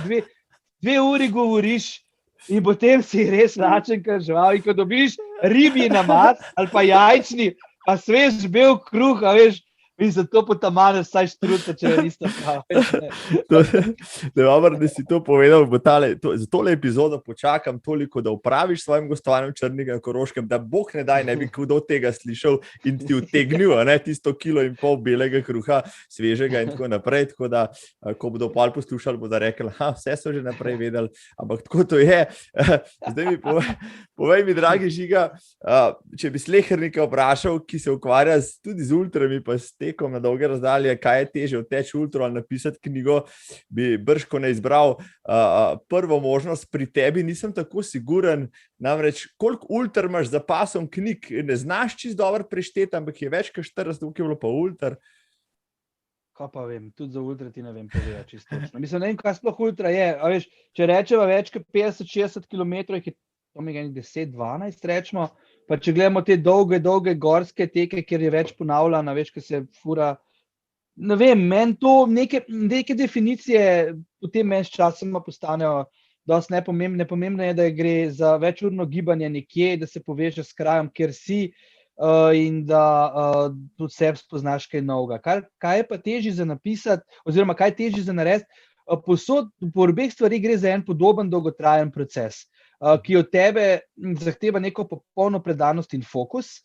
2 uri govoriš in potem si res lačen, kot žival. In ko dobiš ribji namaz ali pa jajčni, pa svež bel kruh, a veš, in zato potamanaš vsaj štruca, če je isto prav. Dobro, da si to povedal, za tole epizodo počakam toliko, da upraviš svojim gostovanjem v Črni na Koroškem, da Bog ne daj, ne bi kdo tega slišal in ti utegnil, tisto 1,5 kilo belega kruha, svežega in tako naprej, tako da, ko bodo pol poslušali, bodo rekli, vse so že naprej vedeli, ampak tako to je. Zdaj mi povej mi, dragi Žiga, če bi slehernika vprašal, ki se ukvarja tudi z ultrami, pa s tekom na dolge razdalje, kaj je teže, odteči ultro ali napisati knjigo, bi brško ne izbral prvo možnost. Pri tebi nisem tako siguren, namreč koliko ultr imaš za pasom knjig, ne znaš čisto dobro prešteti, ampak je več kot 40, koliko je bilo pa ultr. Kaj pa vem, tudi za ultra ti ne vem povedati čisto točno. Mislim, ne vem, kaj sploh ultra je. A veš, če rečeva več kot 50-60 km, je to mi 10-12 rečemo, pa če gledamo te dolge gorske teke, kjer je več ponavljana, veš, ko se fura, ne vem, meni to neke definicije potem meni s časoma postanejo dosti nepomembne. Pomembno je, da gre za večurno gibanje nekje, da se poveže s krajem, kjer si in da tudi sebe spoznaš kaj novega. Kaj je pa težje za napisati, oziroma kaj je težje za narediti? Posod, po obeh stvari gre za en podoben dolgotrajen proces, ki od tebe zahteva neko popolno predanost in fokus.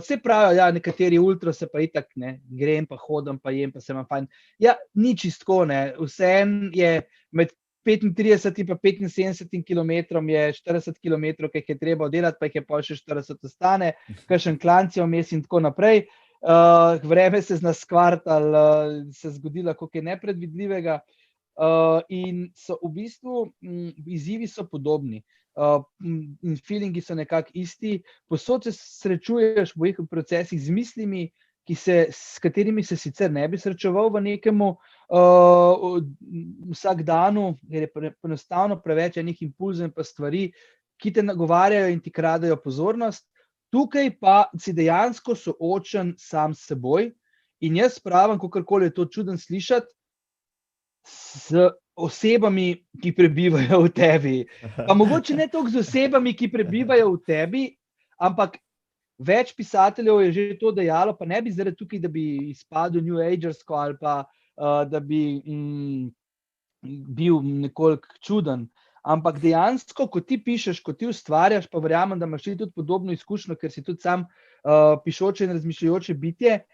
Se pravi, ja, nekateri ultra se pa itak, ne, grem pa hodim, pa jem, pa se imam fajn. Ja, ni čistko, ne, vseeno je med 35 in pa 75 kilometrom je 40 kilometrov, ki jih je treba delati, pa jih je pol še 40 ostane, kakšen klanci vmes in tako naprej. Vreme se zna skvariti ali se zgodi lahko kaj nepredvidljivega. In so v bistvu izzivi so podobni. In feelingi so nekako isti. Posod se srečuješ v procesih z mislimi, s katerimi se sicer ne bi srečeval v nekemu vsak danu, ker je enostavno preveč enih impulzov in pa stvari, ki te nagovarjajo in ti kradejo pozornost. Tukaj pa si dejansko soočen sam s seboj in jaz pravim, kakorkoli je to čuden slišati, z osebami, ki prebivajo v tebi. Pa mogoče ne toliko z osebami, ki prebivajo v tebi, ampak več pisateljev je že to dejalo, pa ne bi zaradi tukaj, da bi izpadel New Agersko ali pa da bi bil nekoliko čuden. Ampak dejansko, ko ti pišeš, ko ti ustvarjaš, pa verjamem, da imaš tudi podobno izkušnjo, ker si tudi sam pišoče in razmišljajoče bitje,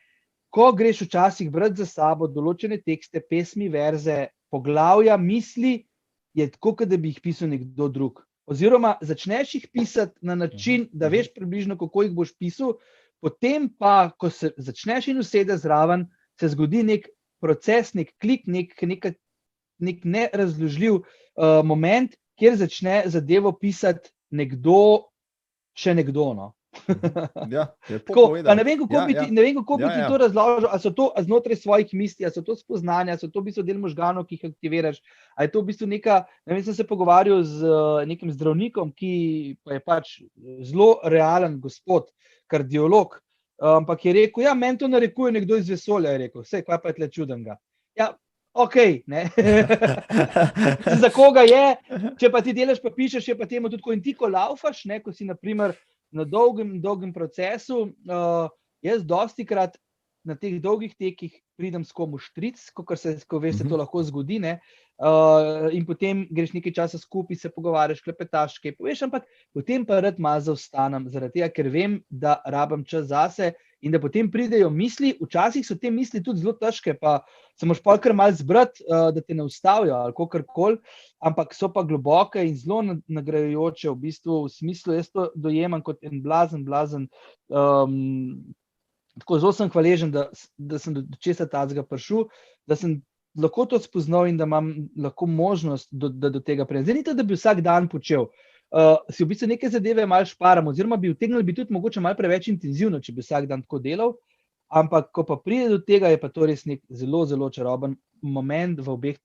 ko greš včasih brati za sabo določene tekste, pesmi, verze, poglavja, misli, je tako, kot da bi jih pisal nekdo drug. Oziroma začneš jih pisati na način, da veš približno, kako jih boš pisal, potem pa, ko se začneš in usedeš zraven, se zgodi nek proces, nek klik, nek nerazložljiv moment, kjer začne zadevo pisati nekdo, še nekdo, no. Ja, tako, pa ne vem, kako bi ti to razložil, ali so to znotraj svojih misli, ali so to spoznanja, ali so to v bistvu del možganov, ki jih aktiviraš, ali je to v bistvu neka, ne vem, sem se pogovarjal z nekim zdravnikom, ki pa je pač zelo realen gospod, kardiolog, ampak je rekel, ja, meni to narekuje nekdo iz vesolja, je rekel, vse, kaj pa je tle čudenega. Ja, okej, ne. Za koga je, če pa ti delaš, pa pišeš, je pa temu tudi, ko in ti, ko laufaš, ne, ko si naprimer na dolgem procesu, jaz dostikrat na teh dolgih tekih pridem s komu štric, ko veš, se to lahko zgodi, ne, in potem greš nekaj časa skupaj, se pogovarjaš, klepetaš, kaj poveš, ampak potem pa rad malo zaustanem, zaradi tega, ker vem, da rabim čas zase in da potem pridejo misli, včasih so te misli tudi zelo težke, pa se moraš pol kar malo zbrati, da te ne ustavijo ali kakorkoli, ampak so pa globoke in zelo nagrajujoče v bistvu v smislu, jaz to dojemam kot en blazen, tako zelo sem hvaležen, da sem do česa tazga prišel, da sem lahko to spoznal in da imam lahko možnost, da do tega pridem. Zdaj ni to, da bi vsak dan počel, si v bistvu neke zadeve malo šparam, oziroma bi utegnili biti tudi mogoče malo preveč intenzivno, če bi vsak dan tako delal, ampak ko pa pride do tega, je pa to res nek zelo, zelo čaroben moment v obeh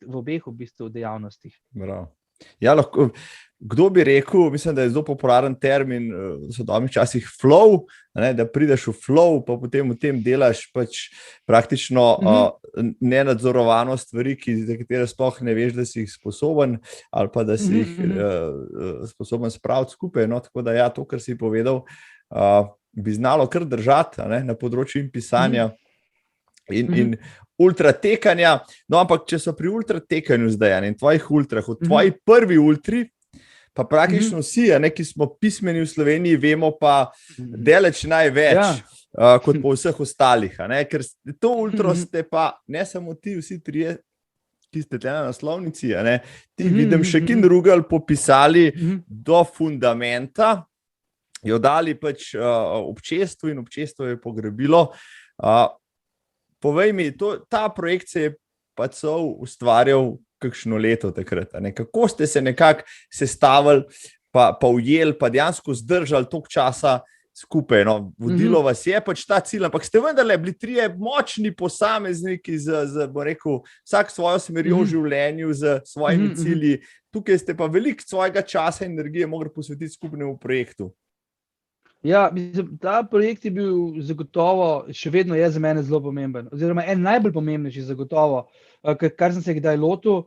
v bistvu dejavnostih. Bravo. Ja, lahko, kdo bi rekel, mislim, da je zelo popularen termin v sodobnih časih flow, ne, da prideš v flow, pa potem v tem delaš pač praktično nenadzorovano stvari, za katere sploh ne veš, da si jih sposoben ali pa da si jih sposoben spraviti skupaj. No, tako da ja, to, kar si povedal, bi znalo kar držati, ne, na področju in pisanja in ultratekanja. No, ampak če so pri ultratekanju zdaj in tvojih ultrah, v tvoji prvi ultri, pa praktično vsi, ki smo pismeni v Sloveniji, vemo pa daleč največ kot po vseh ostalih. Ker to ultro ste pa ne samo ti, vsi trije, ki ste tle na naslovnici, ti vidim še kin rugel popisali do fundamenta, jo dali pač občestvu in občestvo je pogrebilo. Povej mi, ta projekt se je pač ustvarjal kakšno leto takrat. Kako ste se nekako sestavili, pa ujeli, pa dejansko zdržali toliko časa skupaj? No? Vodilo vas je pač ta cilj, ampak ste vendarle bili trije močni posamezniki bom rekel, vsak svojo smerjo v življenju, z svojimi cilji. Tukaj ste pa veliko svojega časa in energije mogli posvetiti skupnemu projektu. Ja, mislim, ta projekt je bil zagotovo, še vedno je za mene zelo pomemben, oziroma en najbolj pomembnejši zagotovo, kar sem se kdaj lotil,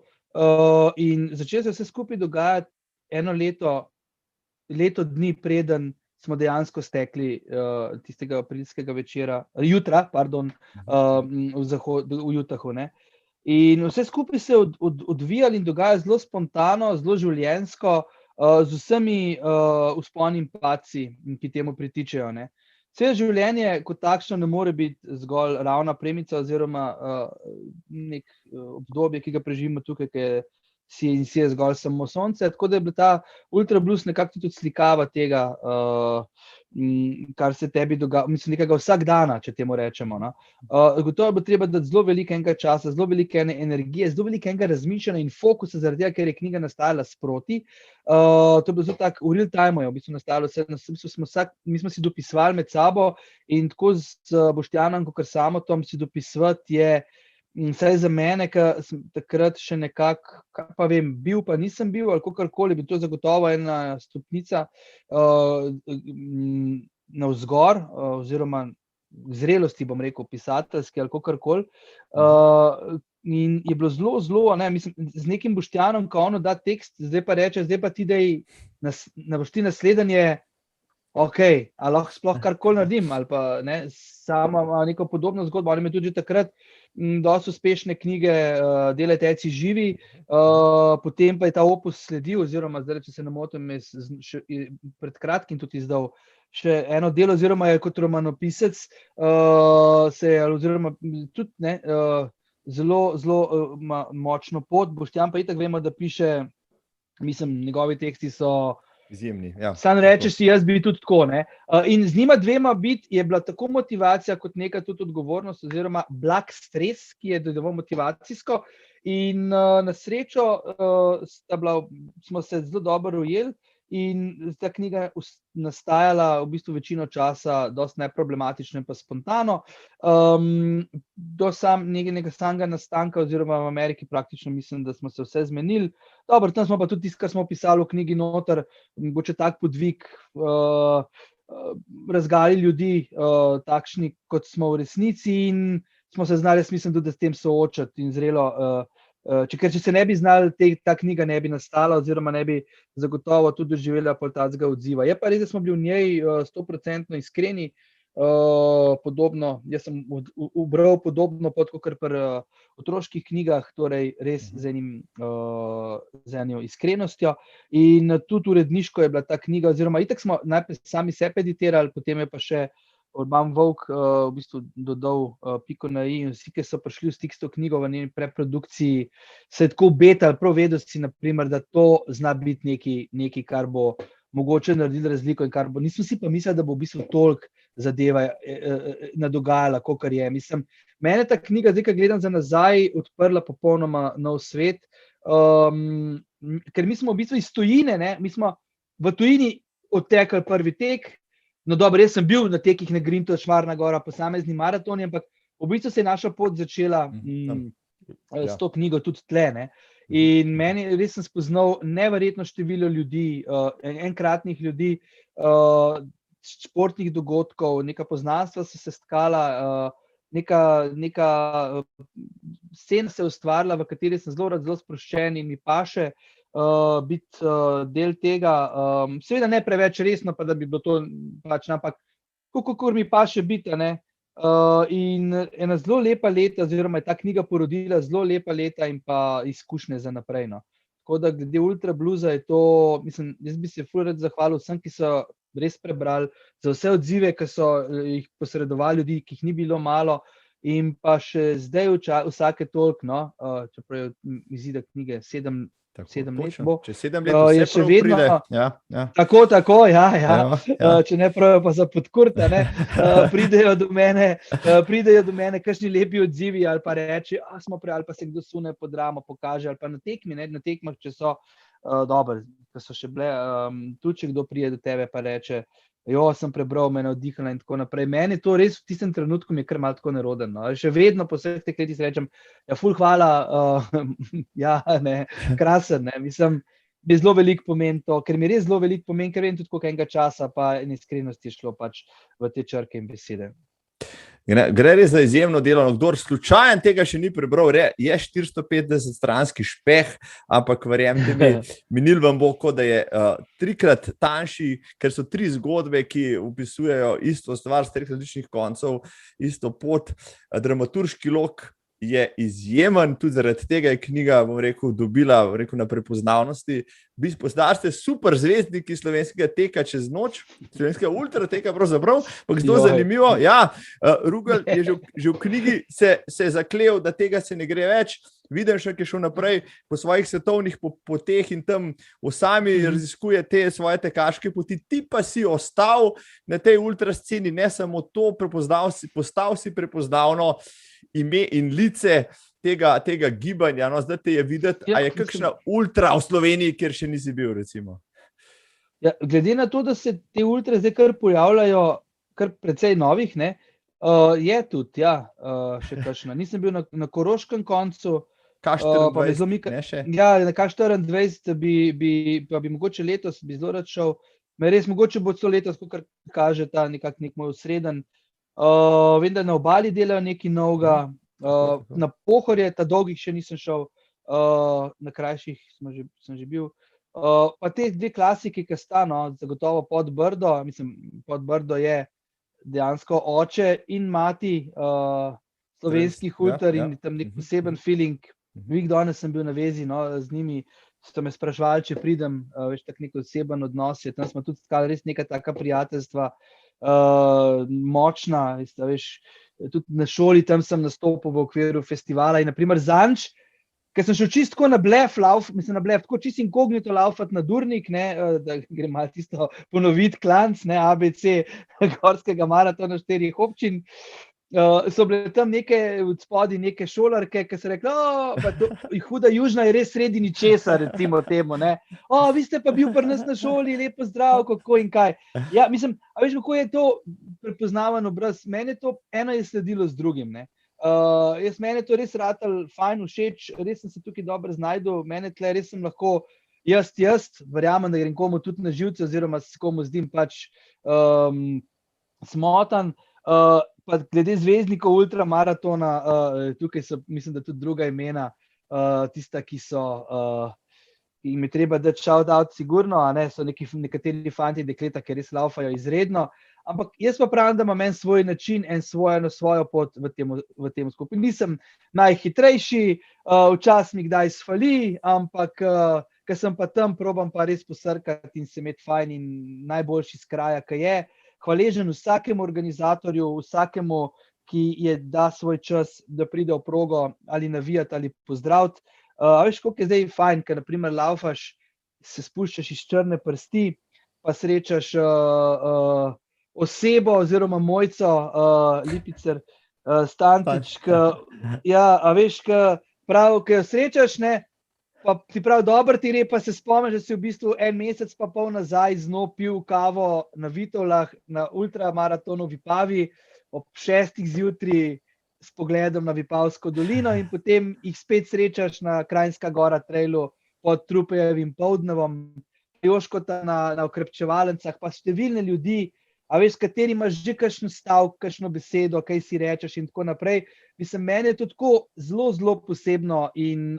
in začelo se vse skupaj dogajati eno leto dni, preden smo dejansko stekli tistega aprilskega jutra, v Utahu, ne. In vse skupaj se je odvijalo in dogaja zelo spontano, zelo življenjsko, z vsemi vzponi in padci, ki temu pritičejo. Ne. Vse življenje kot takšno ne more biti zgolj ravna premica oziroma nek obdobje, ki ga preživimo tukaj, ki si je zgolj samo sonce. Tako da je bila ta Ultra Blues nekako tudi slikava tega, kar se tebi dogaja, mislim, nekega vsakdana, če temu rečemo. No. Gotovo bo treba dati zelo veliko enega časa, zelo veliko ene energije, zelo veliko enega razmišljanja in fokusa, zaradi tega, ker je knjiga nastajala sproti. To je bilo zelo tako, v real time je v bistvu nastajalo vse, mi smo si dopisovali med sabo in tako z Boštjanom, kakor Samotom si dopisovati je, vsaj za mene, ker sem takrat še nekako, pa vem, bil pa nisem bil, ali kakorkoli, bi to zagotovo ena stopnica navzgor, oziroma zrelosti, bom rekel, pisateljski ali kakorkoli. In je bilo zelo, zelo, mislim, z nekim Boštjanom, ko ono da tekst, zdaj pa reče, zdaj pa ti daj ti naslednje, ok, ali lahko sploh karkoli naredim, ali pa ne, sama neko podobno zgodbo. On je tudi že takrat dosti uspešne knjige Delaj, teci, živi, potem pa je ta opus sledil, oziroma zdaj, če se ne motim, je pred kratkim tudi izdal še eno delo, oziroma je kot romanopisec, oziroma tudi ne, zelo, zelo močno pot. Boštjan pa itak vemo, da piše, mislim, njegovi teksti so izjemni. Ja. Sam rečeš si, jaz bi tudi tako. Ne? In z njima dvema biti je bila tako motivacija, kot neka tudi odgovornost, oziroma blag stres, ki je dovolj motivacijsko. In na srečo smo se zelo dobro ujeli in ta knjiga nastajala v bistvu večino časa dosti neproblematično in pa spontano. Do nekega samega nastanka, oziroma v Ameriki praktično mislim, da smo se vse zmenili. Dobro, tam smo pa tudi tisto, kar smo pisali v knjigi noter, mogoče tak podvig, razgali ljudi, takšni, kot smo v resnici, in smo se znali, jaz mislim, tudi s tem soočati in zrelo. Ker če se ne bi znali, ta knjiga ne bi nastala, oziroma ne bi zagotovo tudi doživela takega odziva. Je pa res, da smo bili v njej 100% iskreni, podobno, jaz sem ubral podobno pot, kot pri otroških knjigah, torej res z eno iskrenostjo. In tudi uredniško je bila ta knjiga, oziroma itak smo najprej sami sebe editirali, potem je pa še Urban Volk v bistvu dodal piko na i, in vsi, ki so prišli v stik s to knjigo v njeni preprodukciji, se je tako obetali, prav vedel si, naprimer, da to zna biti nekaj, kar bo mogoče narediti razliko in kar bo. Nisem si pa mislil, da bo v bistvu toliko zadeva nadogajala, kakor je. Mislim, mene ta knjiga, zdaj, ko gledam za nazaj, odprla popolnoma nov svet, ker mi smo v bistvu iz tujine, mi smo v tujini odtekali prvi tek. No dobro, jaz sem bil na tekih na Grinto, Šmarna gora, posamezni maratoni, ampak v bistvu se je naša pot začela s to knjigo tudi tle. Ne. In meni res sem spoznal neverjetno število ljudi, enkratnih ljudi, športnih dogodkov, neka poznanstva so se stkala, neka scena se je ustvarila, v kateri sem zelo rad, zelo sproščen in mi paše biti del tega, seveda ne preveč resno, pa da bi bilo to pač napak, kakor mi paše biti, ne. In ena zelo lepa leta, oziroma je ta knjiga porodila zelo lepa leta in pa izkušnje za naprej. No. Tako da glede Ultra Bluesa je to, mislim, jaz bi se ful rad zahvalil vsem, ki so res prebrali, za vse odzive, ki so jih posredovali ljudi, ki jih ni bilo malo, in pa še zdaj vsake toliko, no, čeprav mi zdi, da knjige 7 let bo. Če 7 let vse še vedno pride. Ja. Tako, ja. Ja. Če ne pravijo pa za podkurta, ne. Pridejo do mene kakšni lepi odzivi, ali pa reči, ali pa se kdo sune pod ramo, pokaže, ali pa na tekmi, ne, na tekmah, če so dobro, ko so še bile, tudi če kdo pride do tebe pa reče, sem prebral, me navdihnila in tako naprej. Meni to res v tistem trenutku mi je kar malo tako neroden. No. Še vedno po vseh teh letih rečem, ful hvala, krasen, ne. Mislim, bi zelo veliko pomen to, ker mi res zelo veliko pomen, ker vem tudi koliko enega časa pa in iskrenosti je šlo pač v te črke in besede. Gre res za izjemno delo. Kdor slučajen tega še ni prebral, je 450 stranski špeh, ampak verjemite mi, minil vam bo, kot da je 3-krat tanjši, ker so 3 zgodbe, ki opisujejo isto stvar z 3 različnih koncev, isto pot, dramaturški lok je izjemen, tudi zaradi tega je knjiga, dobila, na prepoznavnosti. Poznali ste super zvezdniki slovenskega teka čez noč, slovenskega ultrateka pravzaprav, ampak zelo zanimivo. Ja, Rugel je že v knjigi se zaklel, da tega se ne gre več. Videnšek je šel naprej po svojih svetovnih poteh in tam sami raziskuje te svoje tekaške poti. Ti pa si ostal na tej ultrasceni, ne samo to, postal si prepoznavno ime in lice tega gibanja. No, zdaj te je videti, a je kakšna ultra v Sloveniji, kjer še nisi bil, recimo? Ja, glede na to, da se te ultre zdaj kar pojavljajo, kar precej novih, ne, je tudi, ja, še kakšna. Nisem bil na Koroškem koncu, K24, ne še? Ja, na K24 bi mogoče letos bi zelo rad šel. Res mogoče bo celo letos, kakor kaže ta nek moj osreden. Vem, da na Obali delajo nekaj novega, na Pohorje, ta dolgih še nisem šel, na krajših sem že bil. Pa te dve klasiki, ki sta, no, zagotovo Podbrdo, Podbrdo je dejansko oče in mati slovenskih ultar in tam nek poseben feeling. Danes sem bil na vezi, no, z njimi, so me sprašvali, če pridem, veš, tak nek oseben odnos je, tam smo tudi skali res neka taka prijateljstva, močna, veš, tudi na šoli tam sem nastopil v okviru festivala in naprimer zanč, ker sem šel čisto na blef, tako čisto inkognito laufati na Durnik, ne, da grem malo tisto ponoviti klanc, ne, ABC gorskega maratona 4 občin. So bile tam neke od spodaj neke šolarke, ki so rekli, Huda Južna je res sredi ničesar, recimo temu, ne. Vi ste pa bil pri nas na šoli, lepo zdrav, kako in kaj. Ja, mislim, a veš, kako je to prepoznaven obraz? Mene to eno je sledilo z drugim, ne. Mene to res ratal fajn, všeč, res sem se tukaj dobro znajdel, mene tle res sem lahko jaz, verjamem, da grem komu tudi na živce, oziroma s komu zdim pač smotan. Pa glede zvezdnikov ultramaratona, tukaj so, mislim, da tudi druga imena, tista, ki so, jim je treba dati shout out sigurno, a ne, so nekateri fanti in dekleta, ki res laufajo izredno, ampak jaz pa pravim, da imam en svoj način, svojo pot v tem skupaj. Nisem najhitrejši, včasih mi kdaj sfali, ampak ker sem pa tam, probam pa res posrkati in se imeti fajn in najboljši z kraja, ki je. Hvaležen vsakemu organizatorju, vsakemu, ki je da svoj čas, da pride v progo ali navijati ali pozdraviti. Veš, koliko je zdaj fajn, ker naprimer laufaš, se spuščaš iz črne prsti, pa srečaš osebo oziroma Mojco Lipicer Stantič, a veš, prav, ki jo srečaš, ne, pa ti prav dobro ti re, pa se spomniš, da si v bistvu en mesec pa pol nazaj z njo pil kavo na Vitovlah, na ultramaratonu v Vipavi, ob 6 zjutraj s pogledom na Vipavsko dolino in potem jih spet srečaš na Kranjska Gora trailu pod Trupejevim Poldnevom, Joškota na okrepčevalnicah, pa številne ljudi, a veš, s kateri imaš že kakšen stavek, kakšno besedo, kaj si rečeš in tako naprej. Mislim, meni je to tako zelo, zelo posebno in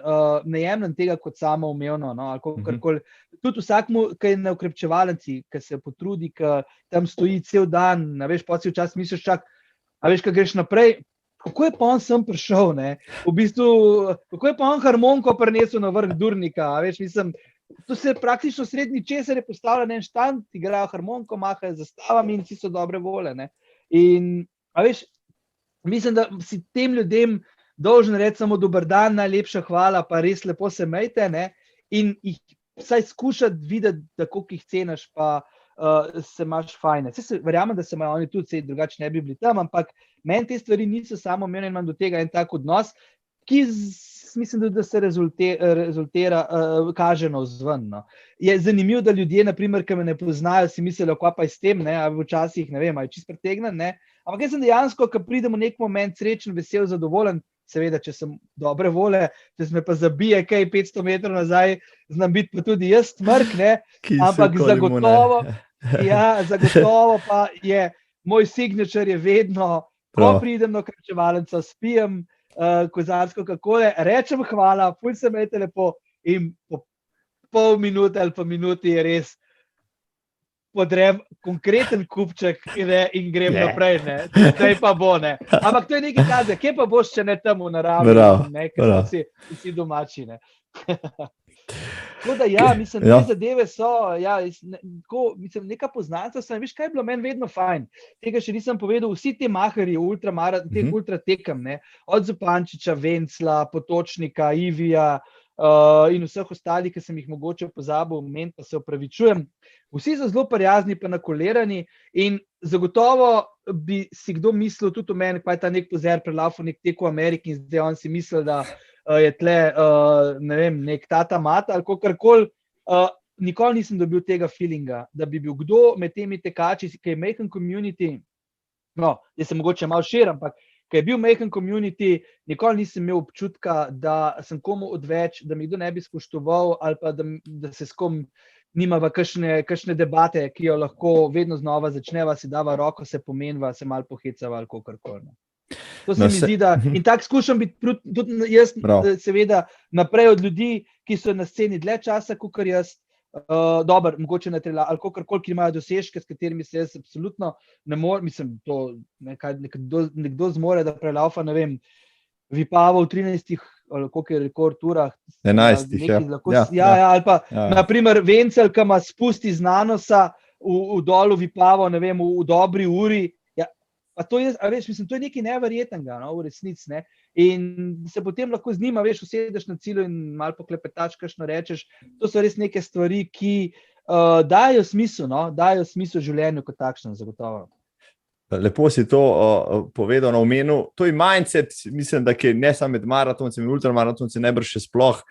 ne jemljem tega kot samoumevno, no, ali kakorkoli. Tudi vsakmu, ki je na okrepčevalnici, ki se potrudi, ki tam stoji cel dan, a veš, potem si včasih misliš, a veš, ko greš naprej, kako je pa on sem prišel, ne? V bistvu, kako je pa on harmoniko prinesel na vrh Durnika, a veš, mislim, to se praktično srednji česar je postavljen en štand, igrajo harmoniko, mahajo zastavami in vsi so dobre vole, ne. In, a veš, mislim, da si tem ljudem dolžen reči samo dober dan, najlepša hvala, pa res lepo se imejte, ne, in jih vsaj skušati videti, da koliko jih ceniš, pa se imaš fajne. Verjamem, da se imajo oni tudi, drugače ne bi bili tam, ampak meni te stvari niso samoumevne in imam do tega en tak odnos, ki mislim, da se rezultira, kaže navzven, no. Je zanimivo, da ljudje, naprimer, ki me ne poznajo, si mislijo, kva pa je s tem, ne, a včasih, ne vem, ali čisto pretegnen, ne, ampak jaz sem dejansko, ko pridem v nek moment srečen, vesel, zadovoljen, seveda, če sem dobre vole, če se me pa zabije kaj 500 metrov nazaj, znam biti pa tudi jaz mrk, ne, ampak zagotovo, zagotovo pa je, moj signature je vedno, ko pridem na okrepčevalnico, spijem kozarsko kakole, rečem hvala, ful se imejte lepo in po pol minute ali pa minuti je res podrem konkreten kupček in grem naprej, ne. Zdaj pa bo, ne. Ampak to je nekaj kaze, kje pa boš, če ne tam v naravi, ne, ker smo vsi domači, ne. Tako da mislim, te zadeve so, neka poznanstva sem, veš, kaj je bilo meni vedno fajn, tega še nisem povedal, vsi te maherji, teh ultratekem, ne, od Zupančiča, Vencla, Potočnika, Ivija, in vseh ostalih, ki sem jih mogoče pozabil omeniti, pa se opravičujem. Vsi so zelo prijazni pa nakolerani in zagotovo bi si kdo mislil tudi o meni, pa je ta nek pozer prelafal nek tek v Ameriki in zdaj on si mislil, da je tle, ne vem, nek tata mata ali kakorkoli. Nikoli nisem dobil tega feelinga, da bi bil kdo med temi tekači, ki je majhen community, jaz sem mogoče malo šir, ampak ki je bil majhen community, nikoli nisem imel občutka, da sem komu odveč, da mi kdo ne bi spoštoval ali pa da se s kom nimava kakšne debate, ki jo lahko vedno znova začneva, si dava roko, se pomenva, se malo pohecava ali kakorkoli. To se mi zdi, da in tako skušam biti tudi jaz seveda naprej od ljudi, ki so na sceni dlje časa, kakor jaz, dobro, mogoče ne treba, ali kakorkoli, ki imajo dosežke, s katerimi se jaz absolutno ne morem, mislim, to nekdo zmore, da prelaufa, ne vem, Vipavo v 13, ali koliko je rekord urah. 11, ali pa, naprimer, Vencel, ki ima spusti z nanosa v dolu Vipavo, ne vem, v dobri uri, pa to je, veš, mislim, to je nekaj neverjetnega, v resnici, ne. In se potem lahko z njima, veš, usedeš na cilju in malo poklepetaš, kakšno rečeš. To so res neke stvari, ki dajo smisel, dajo smisel življenju kot takšnem, zagotovo. Lepo si to povedal na omenu. To je mindset, mislim, da je ne samo med maratoncem in ultramaratonci, najbrž še sploh,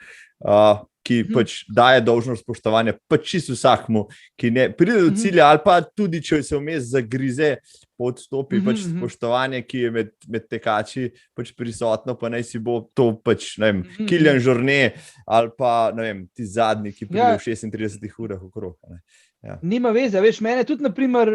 ki pač daje dolžno spoštovanje pač čisto vsakmu, ki ne pride do cilja ali pa tudi, če se vmes zagrize, odstopi pač spoštovanje, ki je med tekači pač prisotno, pa naj si bo to pač, ne vem, Kilian Jornet ali pa, ne vem, ti zadnji, ki pride v 36 urah okrog. Nima veze, veš, mene tudi, naprimer,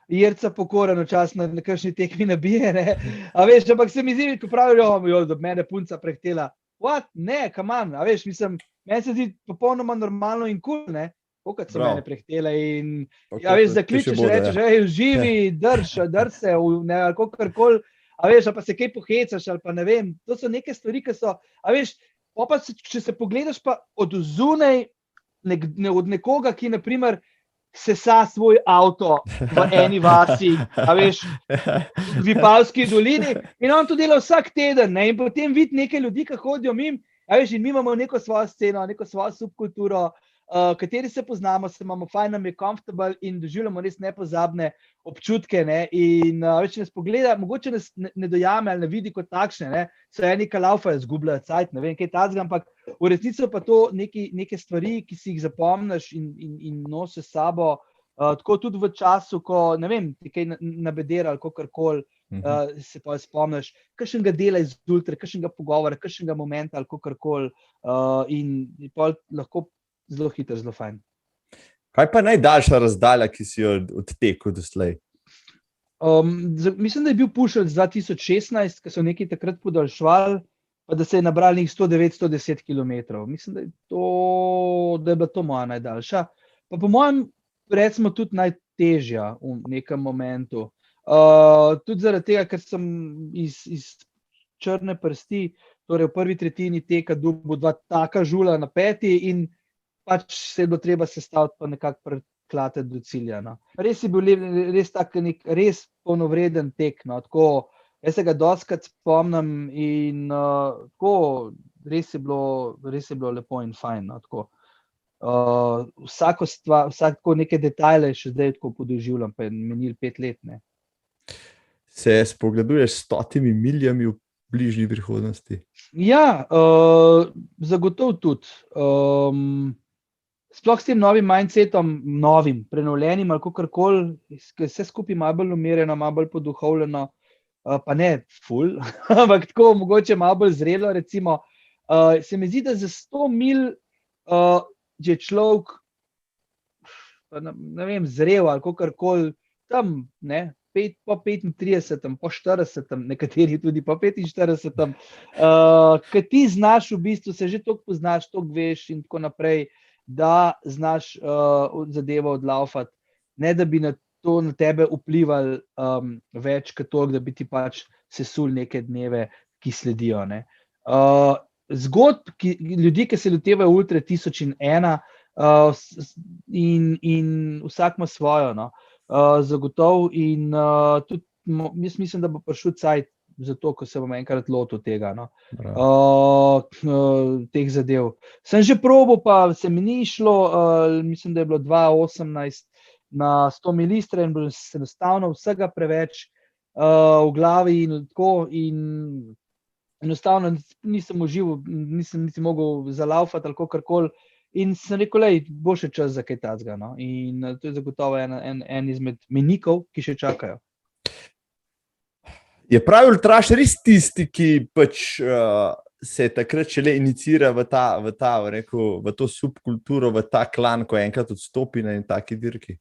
Jerca Pokoran včasih na kakšni tekmi nabije, ne, a veš, ampak se mi zdi, ko pravijo, da mene punca prehtela, what, ne, come on, a veš, mislim, meni se zdi popolnoma normalno in cool, ne, kolikrat so mene prehtela in, a veš, zaključiš, rečeš, živi, drž se, ne, ali kakorkoli, a veš, ali pa se kaj pohecaš, ali pa ne vem, to so neke stvari, ki so, a veš, pa če se pogledaš pa od zunaj, od nekoga, ki, naprimer, sesa svoj avto v eni vasi, a veš, v Vipavski dolini in on to dela vsak teden, ne, in potem vidi nekaj ljudi, ki hodijo mimo, a veš, in mi imamo neko svojo sceno, neko svojo subkulturo, kateri se poznamo, se imamo fajn, nam je comfortable in doživljamo res nepozabne občutke, ne, in več nas pogleda, mogoče nas ne dojame ali ne vidi kot takšne, ne, so eni, ki laufajo, zgubljajo cajt, ne vem, kaj tazga, ampak v resnici pa to neke stvari, ki si jih zapomniš in nosiš s sabo, tako tudi v času, ko, ne vem, ti kaj nabedera ali kakorkoli, se pa spomniš, kakšnega dela iz ultra, kakšnega pogovora, kakšnega momenta ali kakorkoli, in pa lahko zelo hitro, zelo fajn. Kaj pa najdaljša razdalja, ki si jo odtekel doslej? Mislim, da je bil Pušelc 2016, ki so nekaj takrat podaljšvali, pa da se je nabrali 109-110 kilometrov. Mislim, da je bila to moja najdaljša. Pa po mojem, recimo, tudi najtežja v nekem momentu. Tudi zaradi tega, ker sem iz črne prsti, torej v prvi tretjini teka dobil 2 taka žula na peti in pač se je bilo treba sestaviti pa nekako priklatiti do cilja. Res je bil res tak nek res polnovreden tek, tako, jaz se ga dostikrat spomnim in tako, res je bilo lepo in fajn, tako. Vsako neke detajle še zdaj tako podoživljam, pa je menil 5 let, ne. Se spogleduješ s 100 miljami v bližnji prihodnosti? Ja, zagotovo tudi. Sploh s tem novim mindsetom, prenovljenim ali kakorkoli, vse skupaj malo bolj umirjeno, malo bolj poduhovljeno, pa ne ful, ampak tako mogoče malo bolj zrelo, recimo, se mi zdi, da za 100 mil je človek, ne vem, zrel ali kakorkoli, tam, ne, po 35, po 40, nekateri tudi po 45, ki ti znaš v bistvu, se že toliko poznaš, toliko veš in tako naprej, da znaš zadevo odlaufati ne da bi na tebe vplivali več kot toliko, da bi ti pač sesul neke dneve, ki sledijo. Ne. Zgodb, ljudi, ki se lotevajo Ultre 1001, in vsak ima svojo, no. Zagotovo in tudi jaz mislim, da bo prišel cajt za to, ko se bom enkrat lotil tega, no. Teh zadev. Sem že probal, pa se mi ni šlo, mislim, da je bilo 2018 na 100 milistre in bilo se enostavno vsega preveč v glavi in tako in enostavno nisem užival, nisem niti mogel zalaufati ali kakorkoli. In sem rekel, lej, bo še čas za kaj takega, no. In to je zagotovo en izmed menikov, ki še čakajo. Je pravi ultraš res tisti, ki pač se takrat šele inicira v to subkulturo, v ta klan, ko enkrat odstopi na en taki dirki?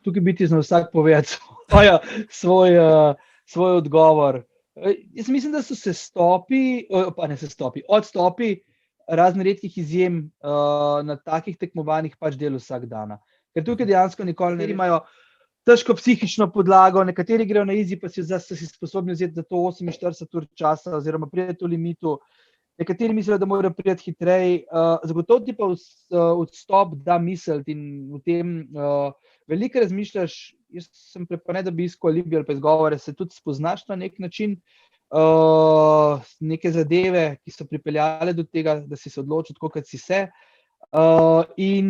Tukaj bi ti znal vsak povedati svoj odgovor. Jaz mislim, da so odstopi razne redkih izjem na takih tekmovanjih pač del vsak dana. Ker tukaj dejansko nikoli ne imajo težko psihično podlago, nekateri grejo na easy, pa so si sposobni vzeti za to 48 ur časa oziroma prijeti v limitu. Nekateri mislijo, da morajo prijeti hitreje. Zagotovo ti pa odstop da misliti in v tem veliko razmišljaš. Jaz sem prepričan, da bi iskal alibi ali pa izgovore, se tudi spoznaš na nek način, neke zadeve, ki so pripeljale do tega, da si se odločil tako, kot si se. In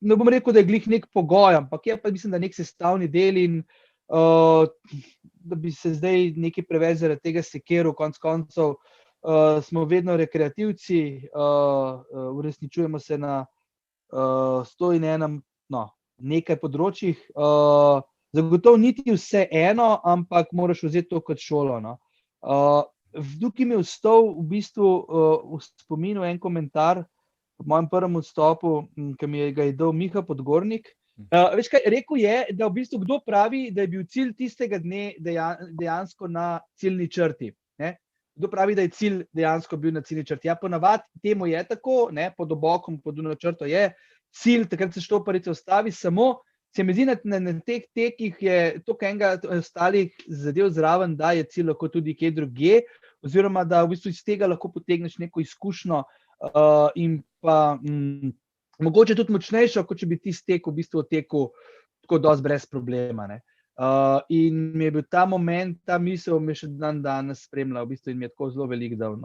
ne bom rekel, da je glih nek pogoj, ampak je pa mislim, da nek sestavni del in da bi se zdaj nekaj preveč zaradi tega sekeral, konec koncev smo vedno rekreativci, uresničujemo se na 101 nekaj področjih. Zagotovo niti vse eno, ampak moraš vzeti to kot šolo, no. Tukaj mi je ostal v bistvu v spominu en komentar v mojem prvem odstopu, ki mi ga je dal Miha Podgornik. Veš kaj, rekel je, da v bistvu kdo pravi, da je bil cilj tistega dne dejansko na ciljni črti. Ne? Kdo pravi, da je cilj dejansko bil na ciljni črti? Ja, ponavadi temu je tako, ne, pod obokom, pod eno črto je cilj, takrat se štoparica ustavi, samo se mi zdi, na teh tekih je toliko enega ostalih zadev zraven, da je cilj lahko tudi kje drugje, oziroma da v bistvu iz tega lahko potegneš neko izkušnjo in pa mogoče tudi močnejšo, kot če bi ti stek v bistvu tekel tako dosti brez problema. Ne. In mi je bil ta moment, ta misel me še dan danes spremlja v bistvu in mi je tako zelo veliko dal.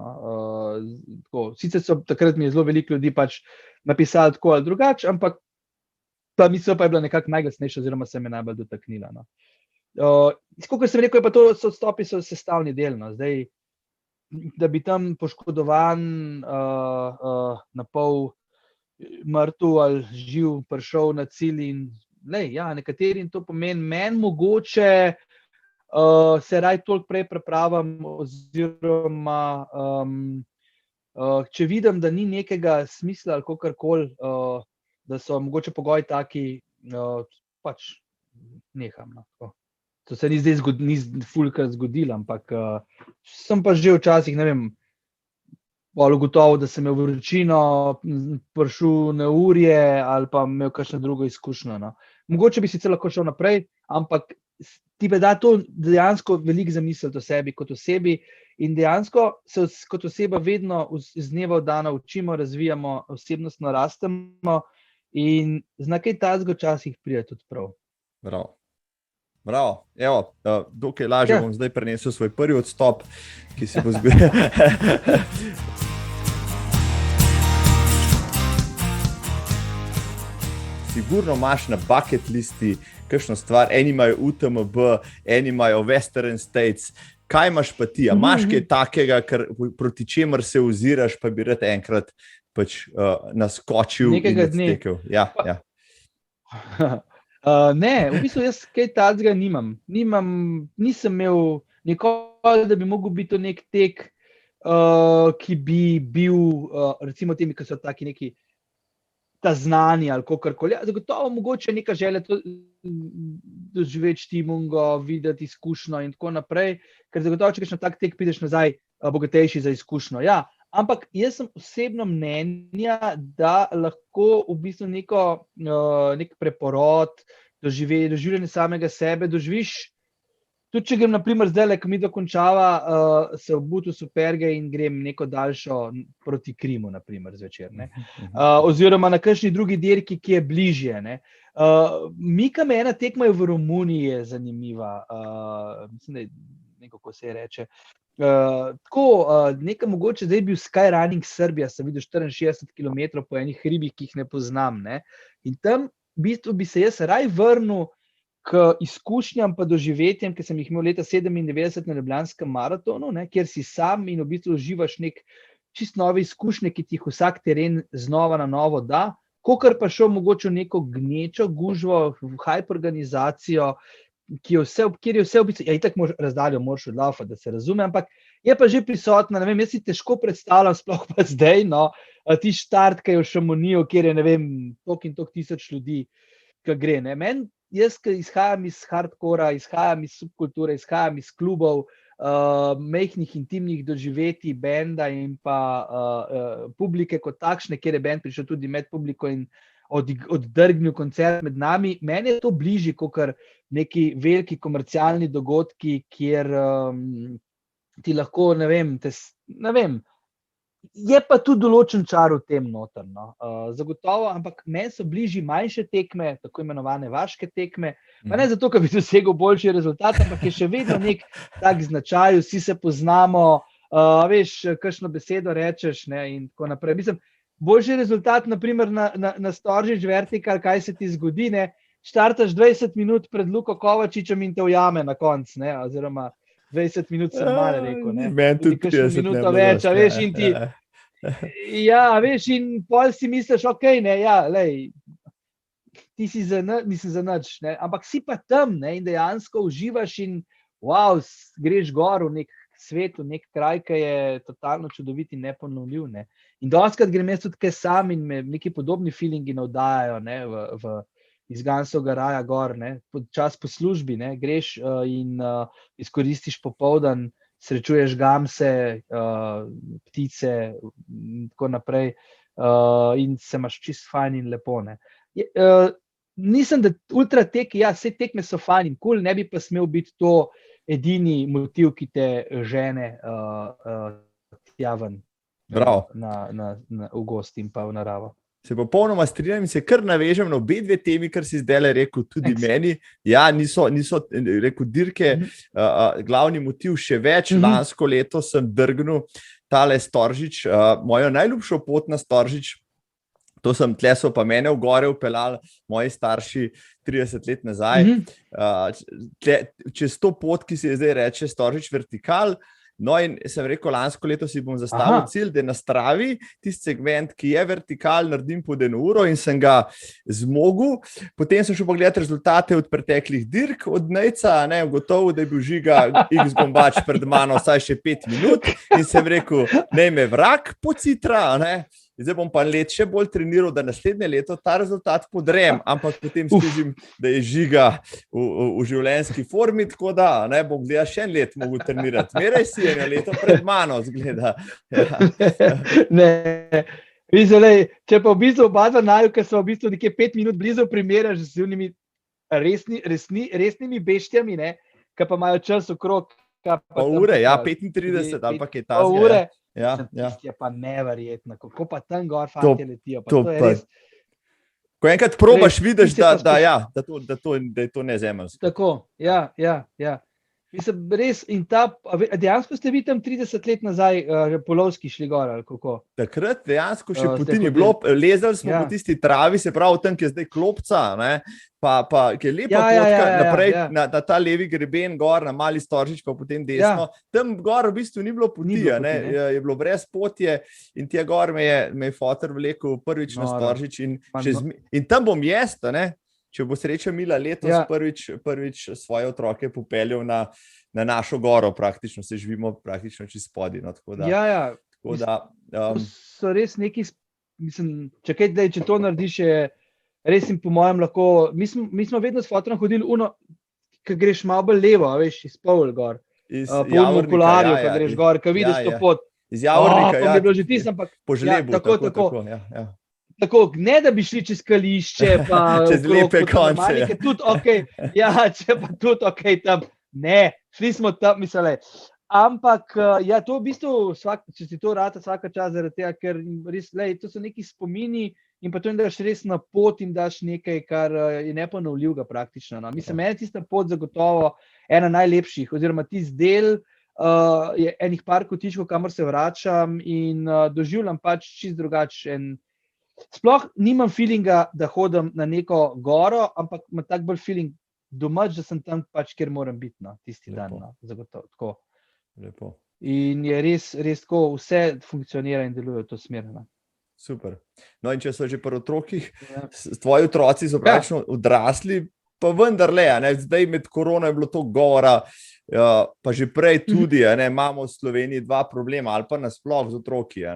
Sicer so takrat mi je zelo veliko ljudi pač napisali tako ali drugače, ampak ta misel pa je bila nekako najglasnejša oziroma se me najbolj dotaknila. No. Kot sem rekel, je pa to odstopi so sestavni del. No. Zdaj, da bi tam poškodovan, na pol mrtev ali živ prišel na cilj in nekaterim to pomeni, meni mogoče se raj toliko prej pripravim oziroma če vidim, da ni nekega smisla ali kakorkoli, da so mogoče pogoji taki, pač neham. No. To se ni zdaj fulkrat zgodilo, ampak sem pa že včasih, ne vem, ugotovil, da sem imel vročino, prišel neurje ali pa imel kakšno drugo izkušnjo. No. Mogoče bi sicer lahko šel naprej, ampak ti pa da to dejansko veliko zamisliti o sebi kot osebi in dejansko se kot oseba vedno iz dneva v dana učimo, razvijamo, osebnostno rastemo in zna kaj takega včasih pride tudi prav. Bravo. Evo, dokaj lažje bom zdaj prenesel svoj prvi odstop, ki se bo zgodil. Sigurno imaš na bucket listi kakšno stvar, eni imajo UTMB, eni imajo Western States. Kaj imaš pa ti? A imaš kaj takega, proti čemer se oziraš, pa bi rad enkrat pač naskočil nekega in odstekel? Ja. Ne, v bistvu jaz kaj takega nimam. Nisem imel nikoli, da bi mogel biti to nek tek, ki bi bil, recimo temi, ki so taki neki ta znani ali kakorkoli. Zagotovo mogoče neka želja doživeti štimungo, videti izkušnjo in tako naprej, ker zagotovo, če greš na tak tek, prideš nazaj bogatejši za izkušnjo. Ja, Ampak jaz sem osebno mnenja, da lahko v bistvu nek preporod, doživljanje samega sebe doživiš. Tudi če grem, naprimer, zdaj, ko mi dokončava, se obutu superge in grem neko daljšo proti Krimu, naprimer, zvečer. Oziroma na kakšni drugi dirki, ki je bližje. Mika me ena tekma je v Romuniji je zanimiva. Mislim, da je nekako se reče. Nekaj mogoče, zdaj je bil Skyrunning Srbija, sem videl 64 km po enih hribih, ki jih ne poznam. In tam v bistvu bi se jaz raj vrnil k izkušnjam pa doživetjem, ki sem jih imel leta 97 na Ljubljanskem maratonu, kjer si sam in v bistvu uživaš nek čist nove izkušnje, ki ti jih vsak teren znova na novo da, kakor pa šel mogoče v neko gnečo, gužvo, hype organizacijo, kjer je vse v bistvu, ja, itak razdaljo moraš odlaufati, da se razume, ampak je pa že prisotna, ne vem, jaz si težko predstavljam, sploh pa zdaj, ti štart, ki je v Šamoniju, kjer je, ne vem, toliko in toliko tisoč ljudi, ki gre, jaz, ki izhajam iz hardcora, izhajam iz subkulture, izhajam iz klubov, mehkih intimnih doživetij benda in pa publike kot takšne, kjer je bend prišel tudi med publiko in oddrgnil koncert med nami. Meni je to bližje, kakor neki veliki komercialni dogodki, kjer ti lahko, ne vem, je pa tudi določen čar v tem noter. Zagotovo, ampak meni so bližje manjše tekme, tako imenovane vaške tekme, pa ne zato, ker bi dosegel boljši rezultat, ampak je še vedno nek tak značaj, vsi se poznamo, veš, kakšno besedo rečeš, in tako naprej. Mislim, boljši rezultat, naprimer na Storžič Vertikal, kaj se ti zgodi, štartaš 20 minut pred Luko Kovačičem in te ujame na konc, oziroma 20 minut sem malo rekel, tudi kakšno minuto več, veš, in ti, veš, in pol si misliš, okej, ti si nisem za nič, ampak si pa tam, in dejansko uživaš in wow, greš gor v nek svet, v nek kraj, ki je totalno čudovit in neponovljiv, In dostikrat grem jaz tudi kaj sam in me neki podobni feelingi navdajajo, v iz Gansovega raja gor, čas po službi, greš in izkoristiš popoldan, srečuješ gamse, ptice in tako naprej in se imaš čist fajn in lepo. Nisem, da ultratek, vse tekme so fajn in cool, ne bi pa smel biti to edini motiv, ki te žene tja ven v gost in pa v naravo. Se popolnoma strinjam in se kar navežem na obe dve temi, kar si zdaj rekel tudi meni. Ja, niso rekel dirke, glavni motiv še več. Lansko leto sem drgnil tale Storžič, mojo najljubšo pot na Storžič, tle so pa mene v gore upeljali moji starši 30 let nazaj. Čez to pot, ki se je zdaj reče Storžič Vertikal, in sem rekel, lansko leto si bom zastavil cilj, da na Stravi tisti segment, ki je vertikal, naredim pod 1 uro in sem ga zmogel. Potem sem šel pogledati rezultate od preteklih dirk, od Nejca, ugotovil, da je bil Žiga X Gombač pred mano vsaj še 5 minut in sem rekel, naj me vrag pocitra, Zdaj bom pa let še bolj treniral, da naslednje leto ta rezultat podrem, ampak potem skušam, da je Žiga v življenjski formi, tako da bom gledal še 1 let mogel trenirati. Meraj si je leto pred mano, zgleda. Če pa v bistvu oba naju, ker so v bistvu nekje 5 minut blizu, primeraš z unimi resnimi beštjami, ki pa imajo čas okrog. Pol ure, 35, ampak je ta zgleda. Ure. Ja. Je pa neverjetno, kako pa tam gor fantje letijo. To je res. Ko enkrat probaš, vidiš, da je to nezemeljsko. Tako, ja. Mislim, res, in dejansko ste vi tam 30 let nazaj polovski šli gor, ali kako? Takrat dejansko še poti ni bilo, lezali smo po tisti travi, se pravi tam, ki je zdaj klopca, pa ki je lepa potka naprej na ta levi greben gor, na Mali Storžič, pa potem desno. Tam gor v bistvu ni bilo poti, je bilo brez potje in tja gor me je foter vlekel prvič na Storžič in tam bom jaz, če bo sreča mila letos prvič svoje otroke popeljal na našo goro, praktično se živimo praktično čez spodaj. So res neki, mislim, če to narediš, je res in po mojem lahko, mi smo vedno s fotorom hodili ki greš malo bolj levo, veš, iz pol gor, po okularju, ki greš gor, ki vidiš to pot. iz Javornika. Pa mi je bilo že tisto, ampak po žlebu, tako. Tako, ne da bi šli čez Kališče, pa čez lepe konce. Tudi okay. Če pa tudi tam. Ne, šli smo tam, mislili. Ampak, to v bistvu, če si to rata vsaka čas zaradi tega, ker res, to so neki spomini in pa to jim daš res na pot in daš nekaj, kar je neponovljivega praktično. No. Mislim, meni tista pot zagotovo ena najlepših, oziroma tisti del je enih par kotičkov, kamor se vračam in doživljam pač čist drugačen. Sploh nimam feelinga, da hodim na neko goro, ampak imam tak bolj feeling domač, da sem tam pač, kjer moram biti tisti dan. Zagotovo tako. Lepo. In je res tako, vse funkcionira in deluje v to smer. Super. No in če so že pri otrokih, tvoji otroci so praktično odrasli, pa vendarle, zdaj med korono je bilo to govora, pa že prej tudi, imamo v Sloveniji 2 problema, ali pa nasploh z otroki,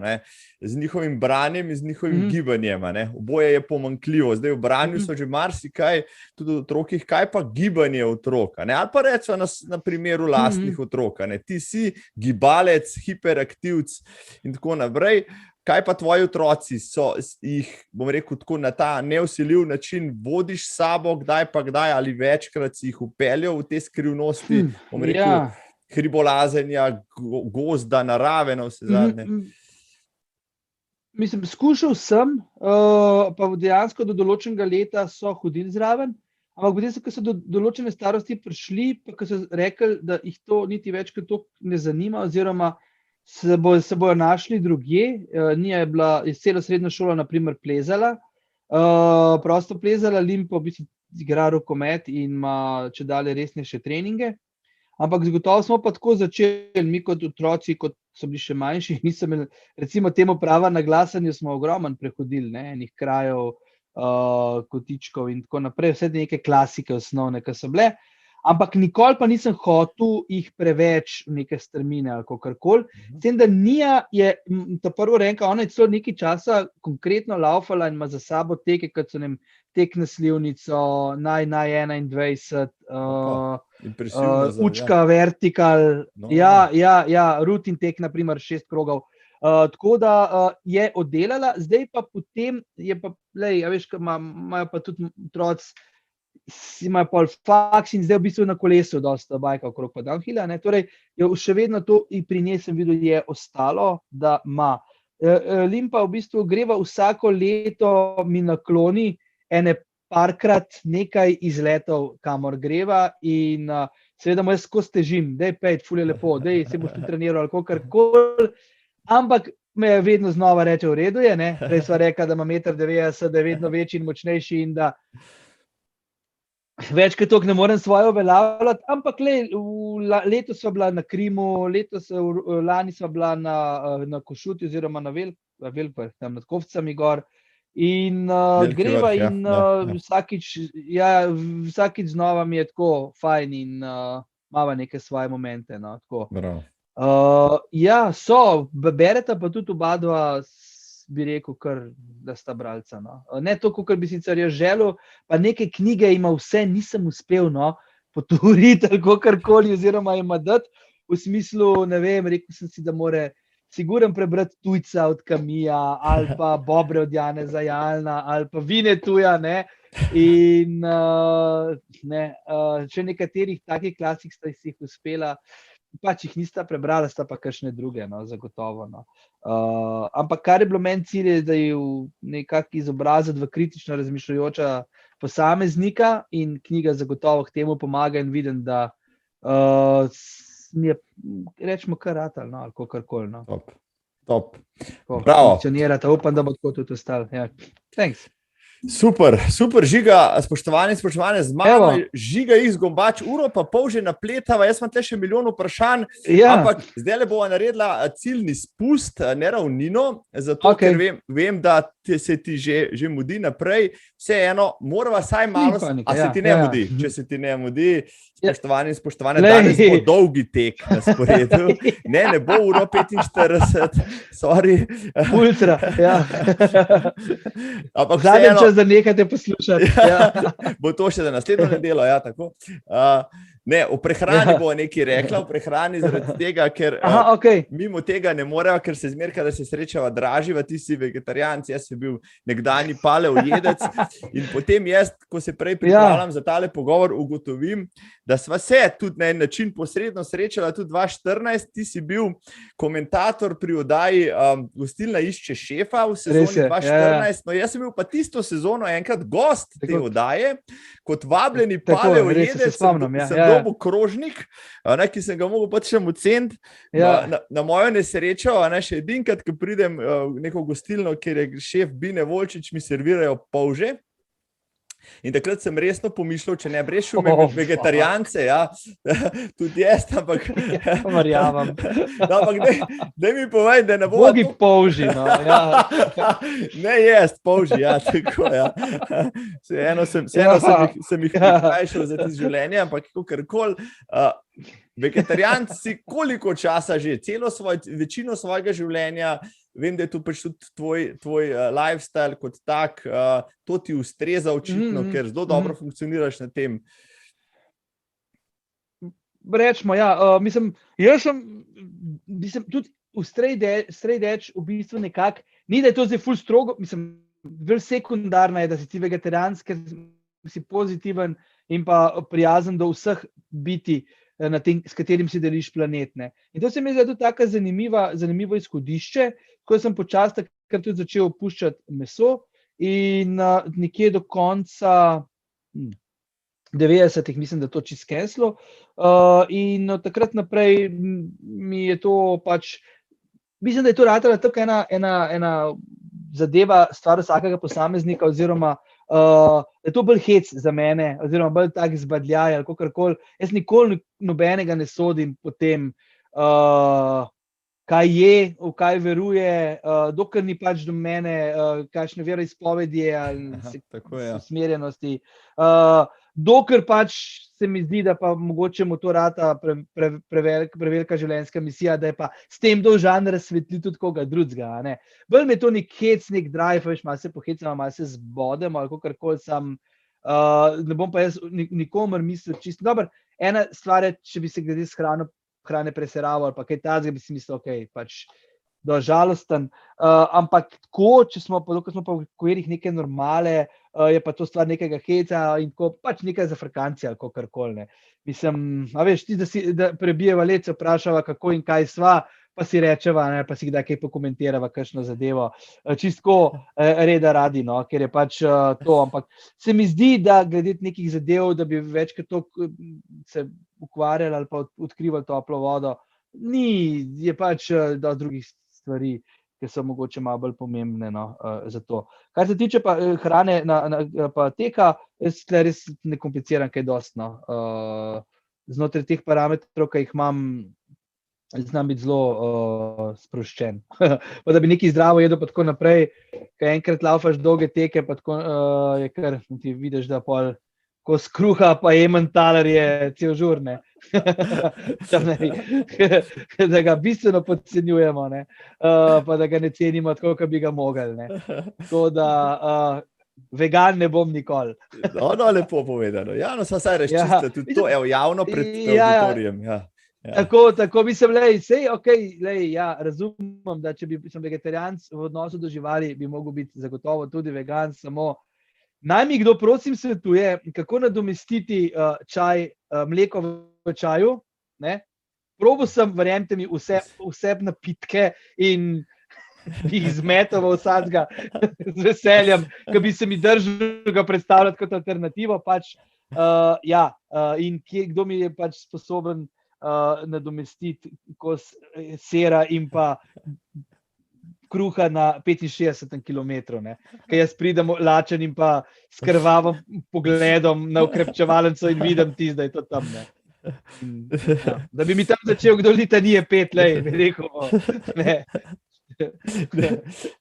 z njihovim branjem in z njihovim gibanjem. Oboje je pomanjkljivo. Zdaj v branju so že marsikaj, tudi v otrokih, kaj pa gibanje otrok. Ali pa rečemo na primeru lastnih otrok. Ti si gibalec, hiperaktivc in tako naprej. Kaj pa tvoji otroci jih, bom rekel, tako na ta nevsiljiv način vodiš s sabo, kdaj ali večkrat si jih upeljal v te skrivnosti, bom rekel, hribolazenja, gozda, narave na vse zadnje? Mislim, skušal sem, pa dejansko do določenega leta so hodili zraven, ampak potem ko so do določene starosti prišli, pa ko so rekli, da jih to niti več kot to ne zanima, oziroma se bojo našli drugje. Nija je bila celo srednjo šolo na primer plezala, prosto plezala, Limpo v bistvu igra rokomet in ima čedalje resnejše treninge. Ampak zagotovo smo pa tako začeli, mi kot otroci, kot so bili še manjši, nisem imel, recimo temu prava na glasanju smo ogromno prehodili, enih krajev, kotičkov in tako naprej, vse neke klasike osnovne, ki so bile. Ampak nikoli pa nisem hotel jih preveč v neke strmine ali kakorkoli. S tem, da Nija je ta prvorenka, ona je celo nekaj časa konkretno laufala in ima za sabo teke, kot so tek na slivnico, naj 21, učka vertikal, rutin tek, naprimer 6 krogov. Tako da je oddelala, zdaj pa potem je pa, veš, imajo pa tudi otroci, imajo pol faks in zdaj v bistvu na kolesu dosta bajka okrog pa downhilla, torej še vedno to in pri njej sem videl, je ostalo, da ima. Limpa v bistvu greva vsako leto mi nakloni ene parkrat nekaj izletov, kamor greva in seveda mu jaz skozi težim, daj pejt, ful je lepo, daj se boš tu treniral ali kakorkoli, ampak me je vedno znova reče, v redu je, prej sva rekla, da ima 1,90 m, da je vedno večji in močnejši in da več kot toliko ne morem svoje uveljavljati, ampak letos sva bila na Krimu, lani sva bila na Košuti oziroma na Velpah, tam nad Kovcami gor in greva in vsakič znova mi je tako fajn in imava neke svoje momente. Bereta pa tudi oba dva, bi rekel, kar da sta bralca. Ne toliko, kar bi sicer jaz želel, pa neke knjige ima vse, nisem uspel poturiti ali kakorkoli, oziroma ima dati, v smislu, ne vem, rekel sem si, da more siguren prebrati Tujca od Camija, ali pa Bobre od Janeza Jalna, ali pa Vinetuja, in še nekaterih takih klasik sta si jih uspela, pač jih nista prebrala, sta pa kakšne druge, zagotovo. Ampak kar je bilo meni cilj, da je nekako izobraziti v kritično razmišljajoča posameznika in knjiga zagotovo k temu pomaga in vidim, da mi je, rečemo, kar ratal, ali kakorkoli. Top. Bravo. Funkcionirata, upam, da bo tako tudi ostalo. Thanks. Super, Žiga, spoštovane, z mano Žiga iz Gombač, uro pa pol že napletava, jaz imam tle še milijon vprašanj, ampak zdaj le bova naredila ciljni spust, ne ravnino, zato ker vem, da se ti že mudi naprej, vseeno, morava saj malo, se ti ne mudi, če se ti ne mudi, spoštovane, danes bo dolgi tek na sporedu, ne bo uro 45, sorry. Ultra, ampak vseeno, da nehate poslušati. Bo to še za naslednjo nedeljo, tako. Ne, o prehrani bo nekaj rekla, o prehrani zaradi tega, ker mimo tega ne morejo, ker se zmerka, da se srečava draživa, ti si vegetarijanc, jaz sem bil nekdanji paleojedec in potem jaz, ko se prej pripravljam za tale pogovor, ugotovim, da sva se tudi na en način posredno srečala, tudi 2014, ti si bil komentator pri oddaji Gostilna išče šefa v sezoni 2014, no jaz sem bil pa tisto sezono enkrat gost te oddaje, kot vabljeni paleojedec, sem dobil krožnik, ki sem ga mogel pač še oceniti. Na mojo nesrečo, še edinkrat, ko pridem v neko gostilno, kjer je šef Bine Volčič, mi servirajo polže. In takrat sem resno pomišljal, če ne bi rešil vegetarijance, tudi jaz, ampak... Marjavam. Daj mi povej, da ne bo... Bogi polži, no. Ne jest polži, tako, Vseeno sem jih prikrajšal za tisto življenje, ampak kakorkoli, vegetarijanc si koliko časa že, večino svojega življenja, vem, da je to pač tudi tvoj lifestyle kot tak, to ti ustreza očitno, ker zelo dobro funkcioniraš na tem. Rečemo, mislim, jaz sem tudi v straight edge v bistvu nekako, ni da je to zdaj ful strogo, mislim, bolj sekundarna je, da si ti vegetarijanc, ker si pozitiven in pa prijazen do vseh biti, s katerim si deliš planet. Ne. In to se mi zdi tudi tako zanimivo izhodišče, ko sem počasi takrat tudi začel opuščati meso in nekje do konca 90-ih mislim, da to čisto skenslo. In od takrat naprej mi je to pač, mislim, da je to ratala tako ena zadeva, stvar vsakega posameznika oziroma da je to bolj hec za mene, oziroma bolj tak zbadljaj ali kakorkoli. Jaz nikoli nobenega ne sodim po tem, kaj je, v kaj veruje, dokler ni pač do mene, kakšne veroizpovedi ali usmerjenosti. Dokler pač se mi zdi, da pa mogoče mu to rata prevelika življenjska misija, da je pa s tem dolžan razsvetliti tudi koga drugega. Bolj me to nek hec, nek drive, veš, malo se pohecamo, malo se zbodemo ali kakorkoli sam. Ne bom pa jaz nikomer mislil čisto. Dobro, ena stvar je, če bi se glede hrane preseraval ali pa kaj tazga, bi si mislil, pač žalosten. Ampak tako, če smo pa v okvirih neke normale, je pa to stvar nekega heca in tako, pač nekaj zafrkancija ali kakorkoli. Mislim, a veš, ti, da prebijeva let, se vprašava, kako in kaj sva, pa si rečeva, pa si kdaj kaj pokomentirava, kakšno zadevo. Čistko reda radi, no, ker je pač to, ampak se mi zdi, da glede nekih zadev, da bi večkrat to se ukvarjali ali pa odkrivali toplo vodo, je pač do drugih stvari, ki so mogoče malo bolj pomembne za to. Kar se tiče pa hrane pa teka, jaz res ne kompliciram kaj dosti. Znotraj teh parametrov, ki jih imam, znam biti zelo sproščen. Pa da bi nekaj zdravo jedel, pa tako naprej, ko enkrat laufaš dolge teke, pa tako je kar, ti vidiš, da pol ko skruha pa Emmentaler je cel žur, da ga bistveno podcenjujemo, pa da ga ne cenimo tako, kot bi ga mogli. Tako da vegan ne bom nikoli. Lepo povedano. No, saj rečiste tudi to, javno pred auditorijem. Tako mislim, razumem, da če sem vegetarijanc v odnosu do živali, bi mogel biti zagotovo tudi vegan, samo naj mi kdo prosim svetuje, kako nadomestiti čaj, mleko v čaju. Probal sem, verjemite mi, vse napitke in jih zmetal vsakega z veseljem, ki bi se mi držal ga predstavljati kot alternativo. In kdo mi je pač sposoben nadomestiti kos sera in pa kruha na 65 kilometrov, ker jaz pridem lačen in pa s krvavim pogledom na ukrepčevalnico in vidim tisto, da je to tam. Da bi mi tam začel kdo litanije 5 let, bi rekel,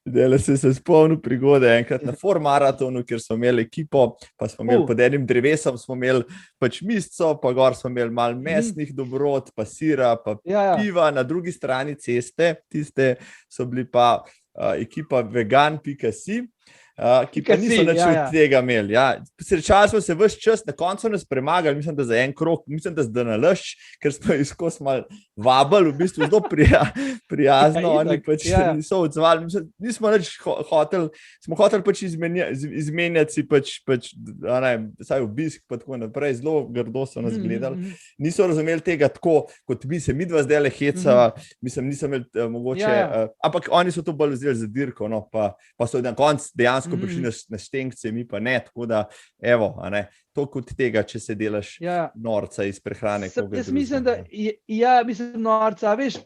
Dele se spomnil prigode enkrat na Maratonu, kjer smo imeli ekipo, pa smo imeli pod enim drevesom, smo imeli pač misco, pa gor smo imeli malo mesnih dobrot, pa sira, pa piva, na drugi strani ceste, tiste so bili pa ekipa vegan.si. ki pa niso nič od tega imeli. Ja. Srečali smo se ves čas, na koncu nas premagali, mislim, da za en krog, mislim, da zdaj nalašč, ker smo jih skozi malo vabili, v bistvu zelo prijazno, oni pač niso odzvali, nismo nič hoteli, smo hoteli pač izmenjati si pač saj obisk pa tako naprej, zelo grdo so nas gledali, niso razumeli tega tako, kot bi se midva zdaj hecava, mislim, nisem imel mogoče, ampak oni so to bolj vzeli za dirko, no, pa so na koncu dejansko prišli na štengce, mi pa ne, tako da, evo, to kot tega, če se delaš norca iz prehrane. Jaz mislim, da, mislim norca, veš,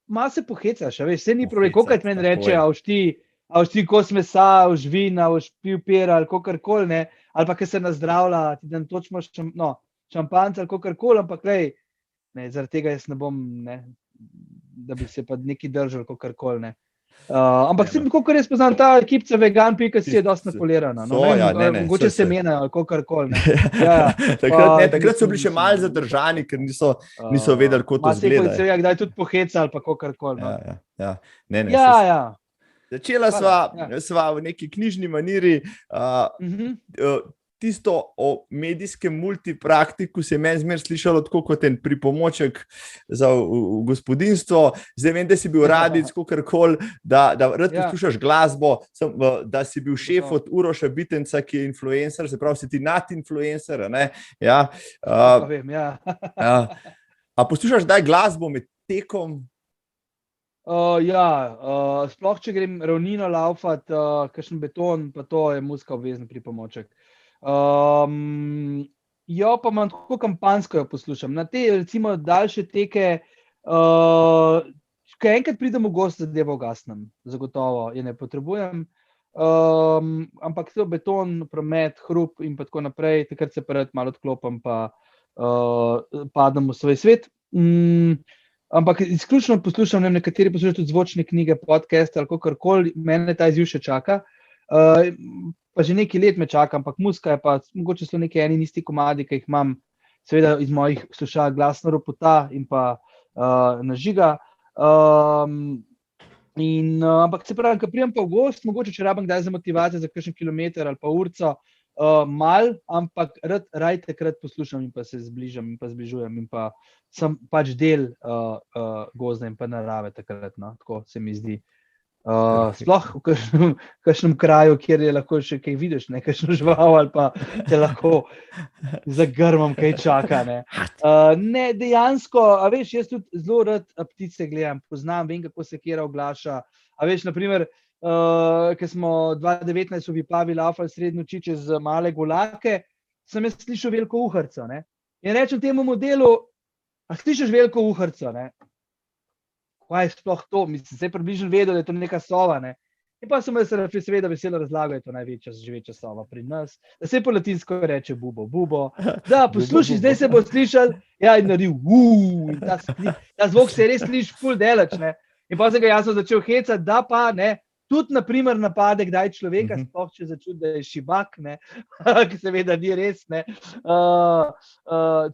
malo se pohecaš, veš, se ni problem, kolikrat meni reče, a už ti kos mesa, už vina, už pil pera, ali kokarkoli, ne, ali pa, ker se nazdravlja, ti dan točno šampanca, ali kokarkoli, ampak, lej, ne, zaradi tega jaz ne bom, ne, da bi se pa nekaj držal, kokarkoli, ne. Ampak sem, kolikor jaz poznam, ta ekipca vegan.si je dosti napolirana. Mogoče se menajo, kokarkoli. Takrat so bili še malo zadržani, ker niso vedeli, kako to zgleda. Kdaj tudi poheca ali pa kokarkoli. Začela sva v neki knjižni maniri, tisto o medijskem multipraktiku se je meni zmer slišalo tako kot en pripomoček za v gospodinstvo. Zdaj vem, da si bil radic, kakorkoli, da rad poslušaš glasbo, da si bil šef od Uroša Bitenca, ki je influencer, se pravi, si ti nadinfluencer, ne? Ja. A poslušaš daj glasbo med tekom? Sploh, če grem ravnino laufat, kakšen beton, pa to je muzika obvezen pripomoček. Pa imam tako kampanjsko jo poslušam. Na te, recimo, daljše teke, ko enkrat pridem v gost, zadevo ugasnem, zagotovo je ne potrebujem, ampak to beton, promet, hrup in pa tako naprej, takrat se pa rad malo odklopam, pa padem v svoj svet. Ampak izključno poslušam, ne vem, nekateri poslušajo tudi zvočne knjige, podcast ali kakorkoli, mene ta izziv še čaka. Pa že nekaj let me čaka, ampak muzika je pa, mogoče so neki eni isti komadi, ki jih imam seveda iz mojih slušal Glasna ropota in pa Nažiga. Ampak se pravi, ko pridem pa v gost, mogoče če rabim kdaj za motivacijo za kakšen kilometer ali pa urco, mal, ampak raj takrat poslušam in pa se zbližam in pa zbližujem in pa sem pač del gozda in pa narave takrat, no, tako se mi zdi. Sploh v kakšnem kraju, kjer je lahko še kaj vidiš, ne, kakšno žival ali pa te lahko za grmom kaj čaka, ne. Ne, dejansko, a veš, jaz tudi zelo rad ptice gledam, poznam, vem, kako se katera oglaša. A veš, na primer, ko smo 2019 v Vipavi laufali sredi noči čez Male Golake, sem jaz slišal veliko uhrco, ne. In rečem temu modelu, a slišiš veliko uhrco, ne. Kaj je sploh to? Mislim, se je približno vedel, da je to neka sova, ne. In pa sem se seveda veselo razlagal, da je to največja živeča sova pri nas, da se po latinsko reče bubo, bubo, da posluši, zdaj se bo slišal, ja, in naredil, in ta zvok se res sliši ful delač, ne. In pa sem ga jasno začel hecati, da pa, ne, tudi, na primer, napade kdaj človeka, sploh če začuti, da je šibak, ne, ki seveda ni res, ne,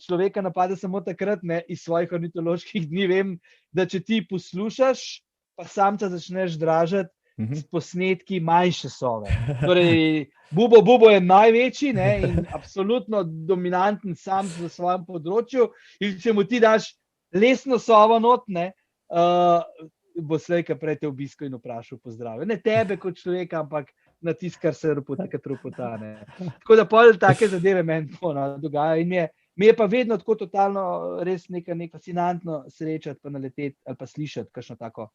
človeka napade samo takrat, ne, iz svojih ornitoloških dni vem, da če ti poslušaš, pa samca začneš dražati s posnetki manjše sove. Torej, bubo je največji, ne, in absolutno dominanten sam v svojem področju, in če mu ti daš lesno sovo not, ne, bo slejka prej te obiskal in vprašal pozdrav. Ne tebe kot človeka, ampak na tisto, kar se ropota, ne. Tako da pol take zadeve meni dogaja in mi je pa vedno tako totalno res nekaj fascinantno srečati pa naleteti ali pa slišati kakšno tako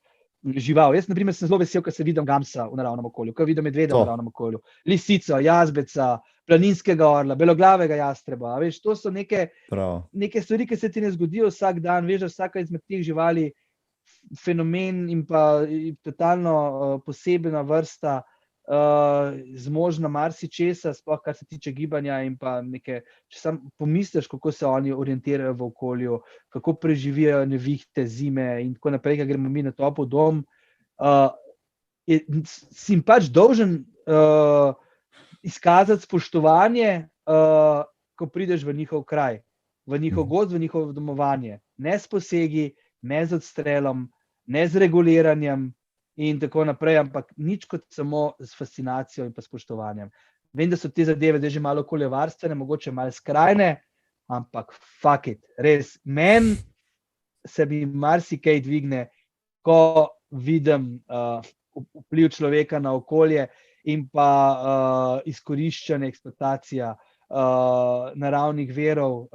žival. Jaz, na primer, sem zelo vesel, ko se vidim gamsa v naravnem okolju, ko vidim medveda v naravnem okolju, lisico, jazbeca, planinskega orla, beloglavega jastreba. Veš, to so neke stvari, ki se ti ne zgodijo vsak dan, veš, da vsaka izmed teh živali fenomen in pa totalno posebna vrsta, zmožna marsičesa, sploh kar se tiče gibanja in pa neke, če sam pomisliš, kako se oni orientirajo v okolju, kako preživijo nevihte, zime in tako naprej, ko gremo mi na topel dom, si jim pač dolžen izkazati spoštovanje, ko prideš v njihov kraj, v njihov gozd, v njihovo domovanje. Ne s posegi, ne z odstrelom, ne z reguliranjem, in tako naprej, ampak nič kot samo s fascinacijo in pa spoštovanjem. Vem, da so te zadeve zdaj že malo okoljevarstvene, mogoče malo skrajne, ampak fuck it, res, meni se mi marsikaj dvigne, ko vidim vpliv človeka na okolje in pa izkoriščanje, eksploatacija naravnih virov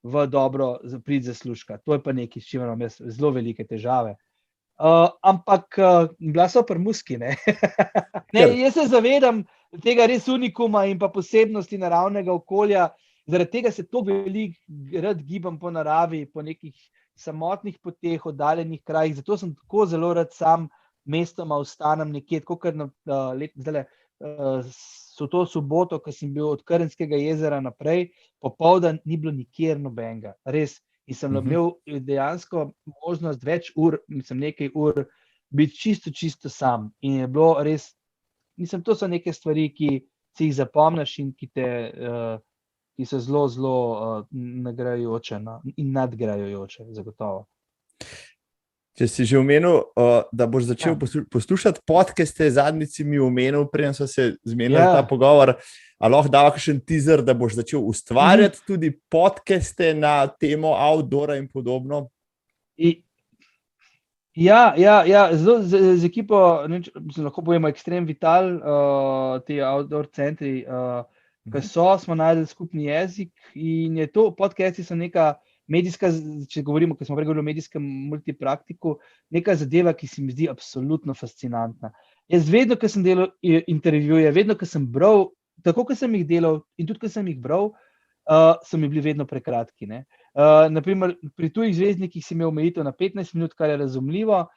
v dobro prid zaslužka. To je pa nekaj, s čimer imam jaz zelo velike težave. Ampak bila so pri muski, ne? Jaz se zavedam tega res unikuma in pa posebnosti naravnega okolja, zaradi tega se to veliko rad gibam po naravi, po nekih samotnih poteh, oddaljenih krajih, zato sem tako zelo rad sam mestoma ostanem nekje, tako kar so to soboto, ko sem bil od Krnskega jezera naprej, popoldan ni bilo nikjer nobenega, res. In sem imel dejansko možnost več ur, nekaj ur, biti čisto sam. In je bilo res, to so neke stvari, ki si jih zapomniš in ki so zelo nagrajujoče in nadgrajujoče, zagotovo. Če si že omenil, da boš začel poslušati podcaste, zadnjič si mi omenil, preden so se zmenili ta pogovor, a lahko dava kakšen teaser, da boš začel ustvarjati tudi podcaste na temo outdoora in podobno? Ja, z ekipo, lahko povemo Extreme Vital, ti outdoor centri, ki smo najdeli skupni jezik in je to, podcasti so neka medijska, če govorimo, ko smo prej govorili o medijskem multipraktiku, neka zadeva, ki se mi zdi absolutno fascinantna. Jaz vedno, ko sem delal intervjuje, vedno, ko sem bral, tako, ko sem jih delal in tudi, ko sem jih bral, so mi bili vedno prekratki. Naprimer, pri tujih zvezdnikih si imel omejitev na 15 minut, kar je razumljivo,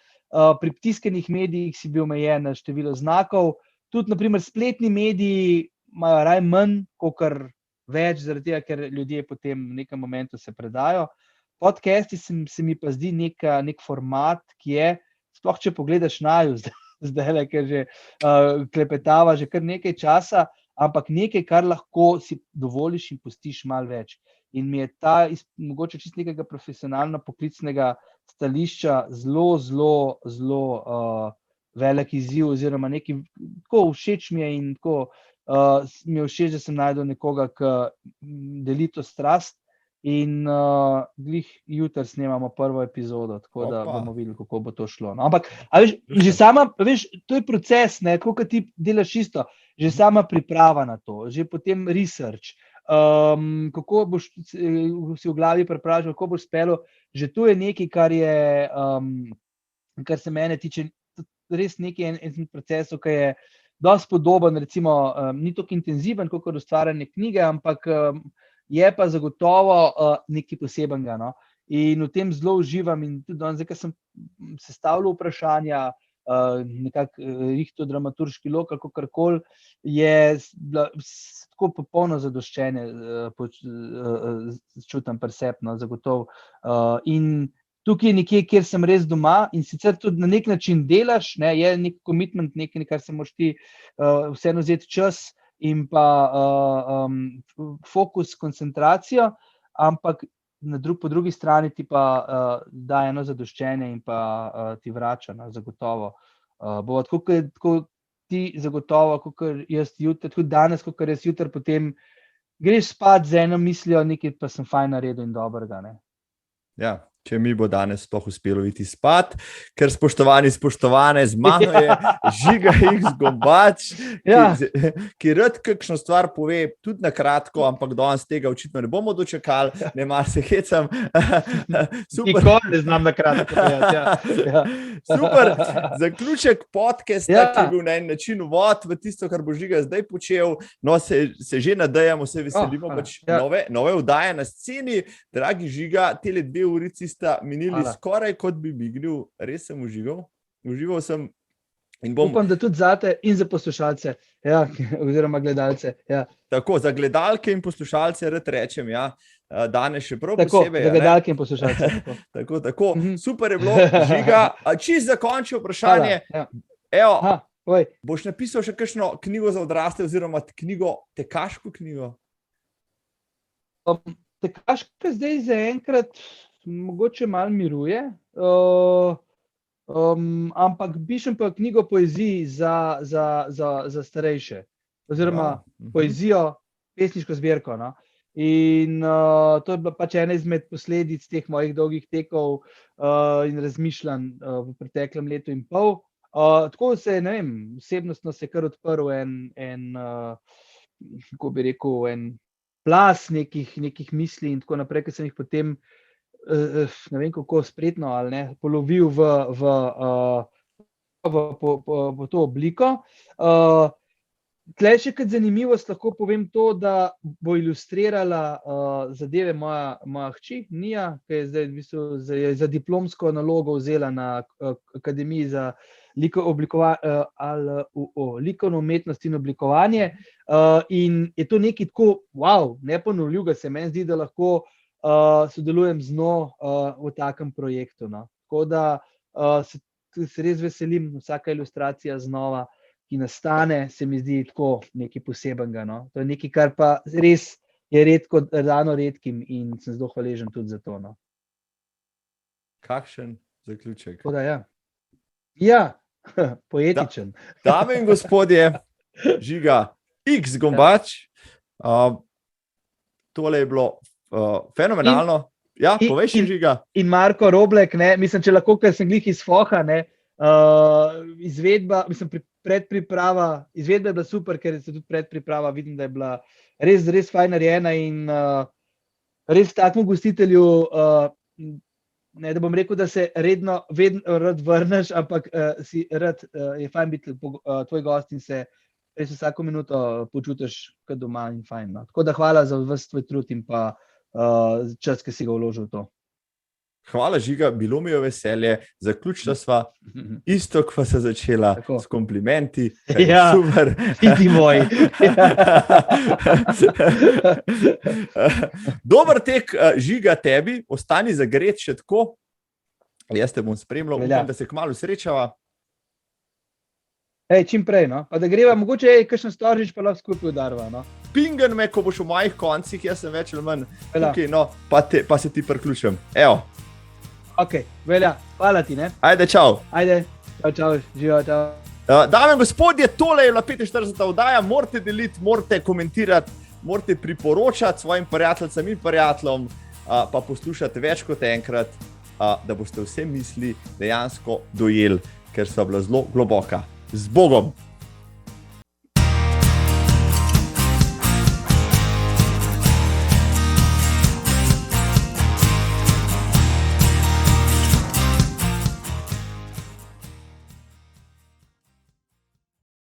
pri tiskanih medijih si bil omejen na število znakov, tudi naprimer spletni mediji imajo raje manj, kakor več, zaradi tega, ker ljudje potem v nekem momentu se predajo. Podcasti se mi pa zdi nek format, ki je, sploh če pogledaš naju zdaj, ker že klepetava že kar nekaj časa, ampak nekaj, kar lahko si dovoliš in pustiš malo več. In mi je ta, mogoče čisto nekega profesionalno-poklicnega stališča zelo velik izziv oziroma nekaj, tako všeč mi je in tako mi je všeč, da sem najdel nekoga, ki deli to strast in glih jutri snemamo prvo epizodo, tako da bomo videli, kako bo to šlo. No, ampak, že sama, to je proces, tako kot ti delaš isto, že sama priprava na to, že potem research, kako boš si v glavi pripravil, kako boš spelo, že to je nekaj, kar se mene tiče, res nekaj en procesov, ki je dosti podoben, recimo, ni tako intenziven, kot ustvarjanje knjige, ampak je pa zagotovo nekaj posebenega. No? In v tem zelo uživam in tudi zdaj, ko sem sestavljal vprašanja, nekako rihto dramaturški lok, ali kakorkoli, je tako popolno zadoščenje čutim pri sebi, no, zagotovo. In tukaj je nekje, kjer sem res doma in sicer tudi na nek način delaš, je nek commitment, nekaj, kar se moraš ti vseeno vzeti čas in pa fokus, koncentracijo, ampak po drugi strani ti pa da eno zadoščenje in pa ti vrača, zagotovo. Bo tako ti zagotovo, kot jaz jutri, tudi danes, kot jaz jutri, potem greš spat z eno mislijo, nekaj pa sem fajn naredil in dobrega. Ja. Če mi bo danes sploh uspelo iti spat, ker spoštovane, z mano je Žiga X Gombač, ki rad kakšno stvar pove, tudi na kratko, ampak danes tega očitno ne bomo dočekali, ne mar se hecam. Nikoli ne znam na kratko povedati. Super, zaključek podcasta, ki je bil na en način uvod v tisto, kar bo Žiga zdaj počel. No, se že nadejamo, se veselimo nove vdaje na sceni. Dragi Žiga, tele 2 urici sta minili skoraj, kot bi mignil, res sem užival. Užival sem in bom... Upam, da tudi zate in za poslušalce, oziroma gledalce. Ja. Tako, za gledalke in poslušalce rad rečem, danes še prav tako, posebej. Za gledalke in poslušalce. Tako. Super je bilo, Žiga. Čisto za končno vprašanje. Boš napisal še kakšno knjigo za odrasle oziroma tekaško knjigo? Tekaška zdaj zaenkrat mogoče malo miruje. ampak pišem pa knjigo poeziji za starejše, oziroma poezijo, pesniško zbirko. No? In to je bila pač ena izmed posledic teh mojih dolgih tekov in razmišljanj v preteklem letu in pol. Tako se, ne vem, osebnostno se je kar odprl kako bi rekel, en plas nekih misli in tako naprej, ki sem jih potem, ne vem kako spretno ali ne, polovil v to obliko. Tle še kot zanimivost lahko povem to, da bo ilustrirala zadeve moja hči, Nija, ki je zdaj v bistvu za diplomsko nalogo vzela na Akademiji za likovno umetnost in oblikovanje. In je to nekaj tako, neponovljivega, se meni zdi, da lahko sodelujem z njo v takem projektu. No. Tako da se res veselim, vsaka ilustracija znova, ki nastane, se mi zdi tako nekaj posebenega. No. To je nekaj, kar pa res je redko, dano redkim in sem zelo hvaležen tudi za to. No. Kakšen zaključek? Tako da ja, poetičen. Dame in gospodje, Žiga X Gombač, tole je bilo fenomenalno. Povej še, Žiga. In Marko Roblek, ne, mislim, če lahko, ker sem glih iz Foha, ne, izvedba, mislim, predpriprava, izvedba je bila super, ker se tudi predpriprava, vidim, da je bila res fajn narejena in res takmu gostitelju, ne, da bom rekel, da se vedno rad vrneš, ampak je fajn biti tvoj gost in se res vsako minuto počutiš kot doma in fajn. No. Tako da hvala za ves tvoj trud in pa čas, ki si ga vložil v to. Hvala, Žiga, bilo mi je veselje. Zaključila sva isto, ko sva začela s komplimenti. Ja, super. Ti moj. Dober tek, Žiga, tebi. Ostani zagret še tako. Jaz te bom spremljal. Upam, da se kmalu srečava. Čim prej, no. Pa da greva, mogoče kakšen storžič pa lahko skupaj udarva, no. Pingan me, ko boš v mojih koncih, jaz sem več ali manj tukaj, no, pa se ti priključim. Evo. Ok, velja. Hvala ti, ne. Ajde, čau. Ajde, čau, živa, čau. Dame in gospodje, tole je bila 45. oddaja, morate deliti, morate komentirati, morate priporočati svojim prijateljcem in prijateljem, pa poslušati več kot enkrat, da boste vse misli dejansko dojeli, ker so bila zelo globoka. Z Bogom!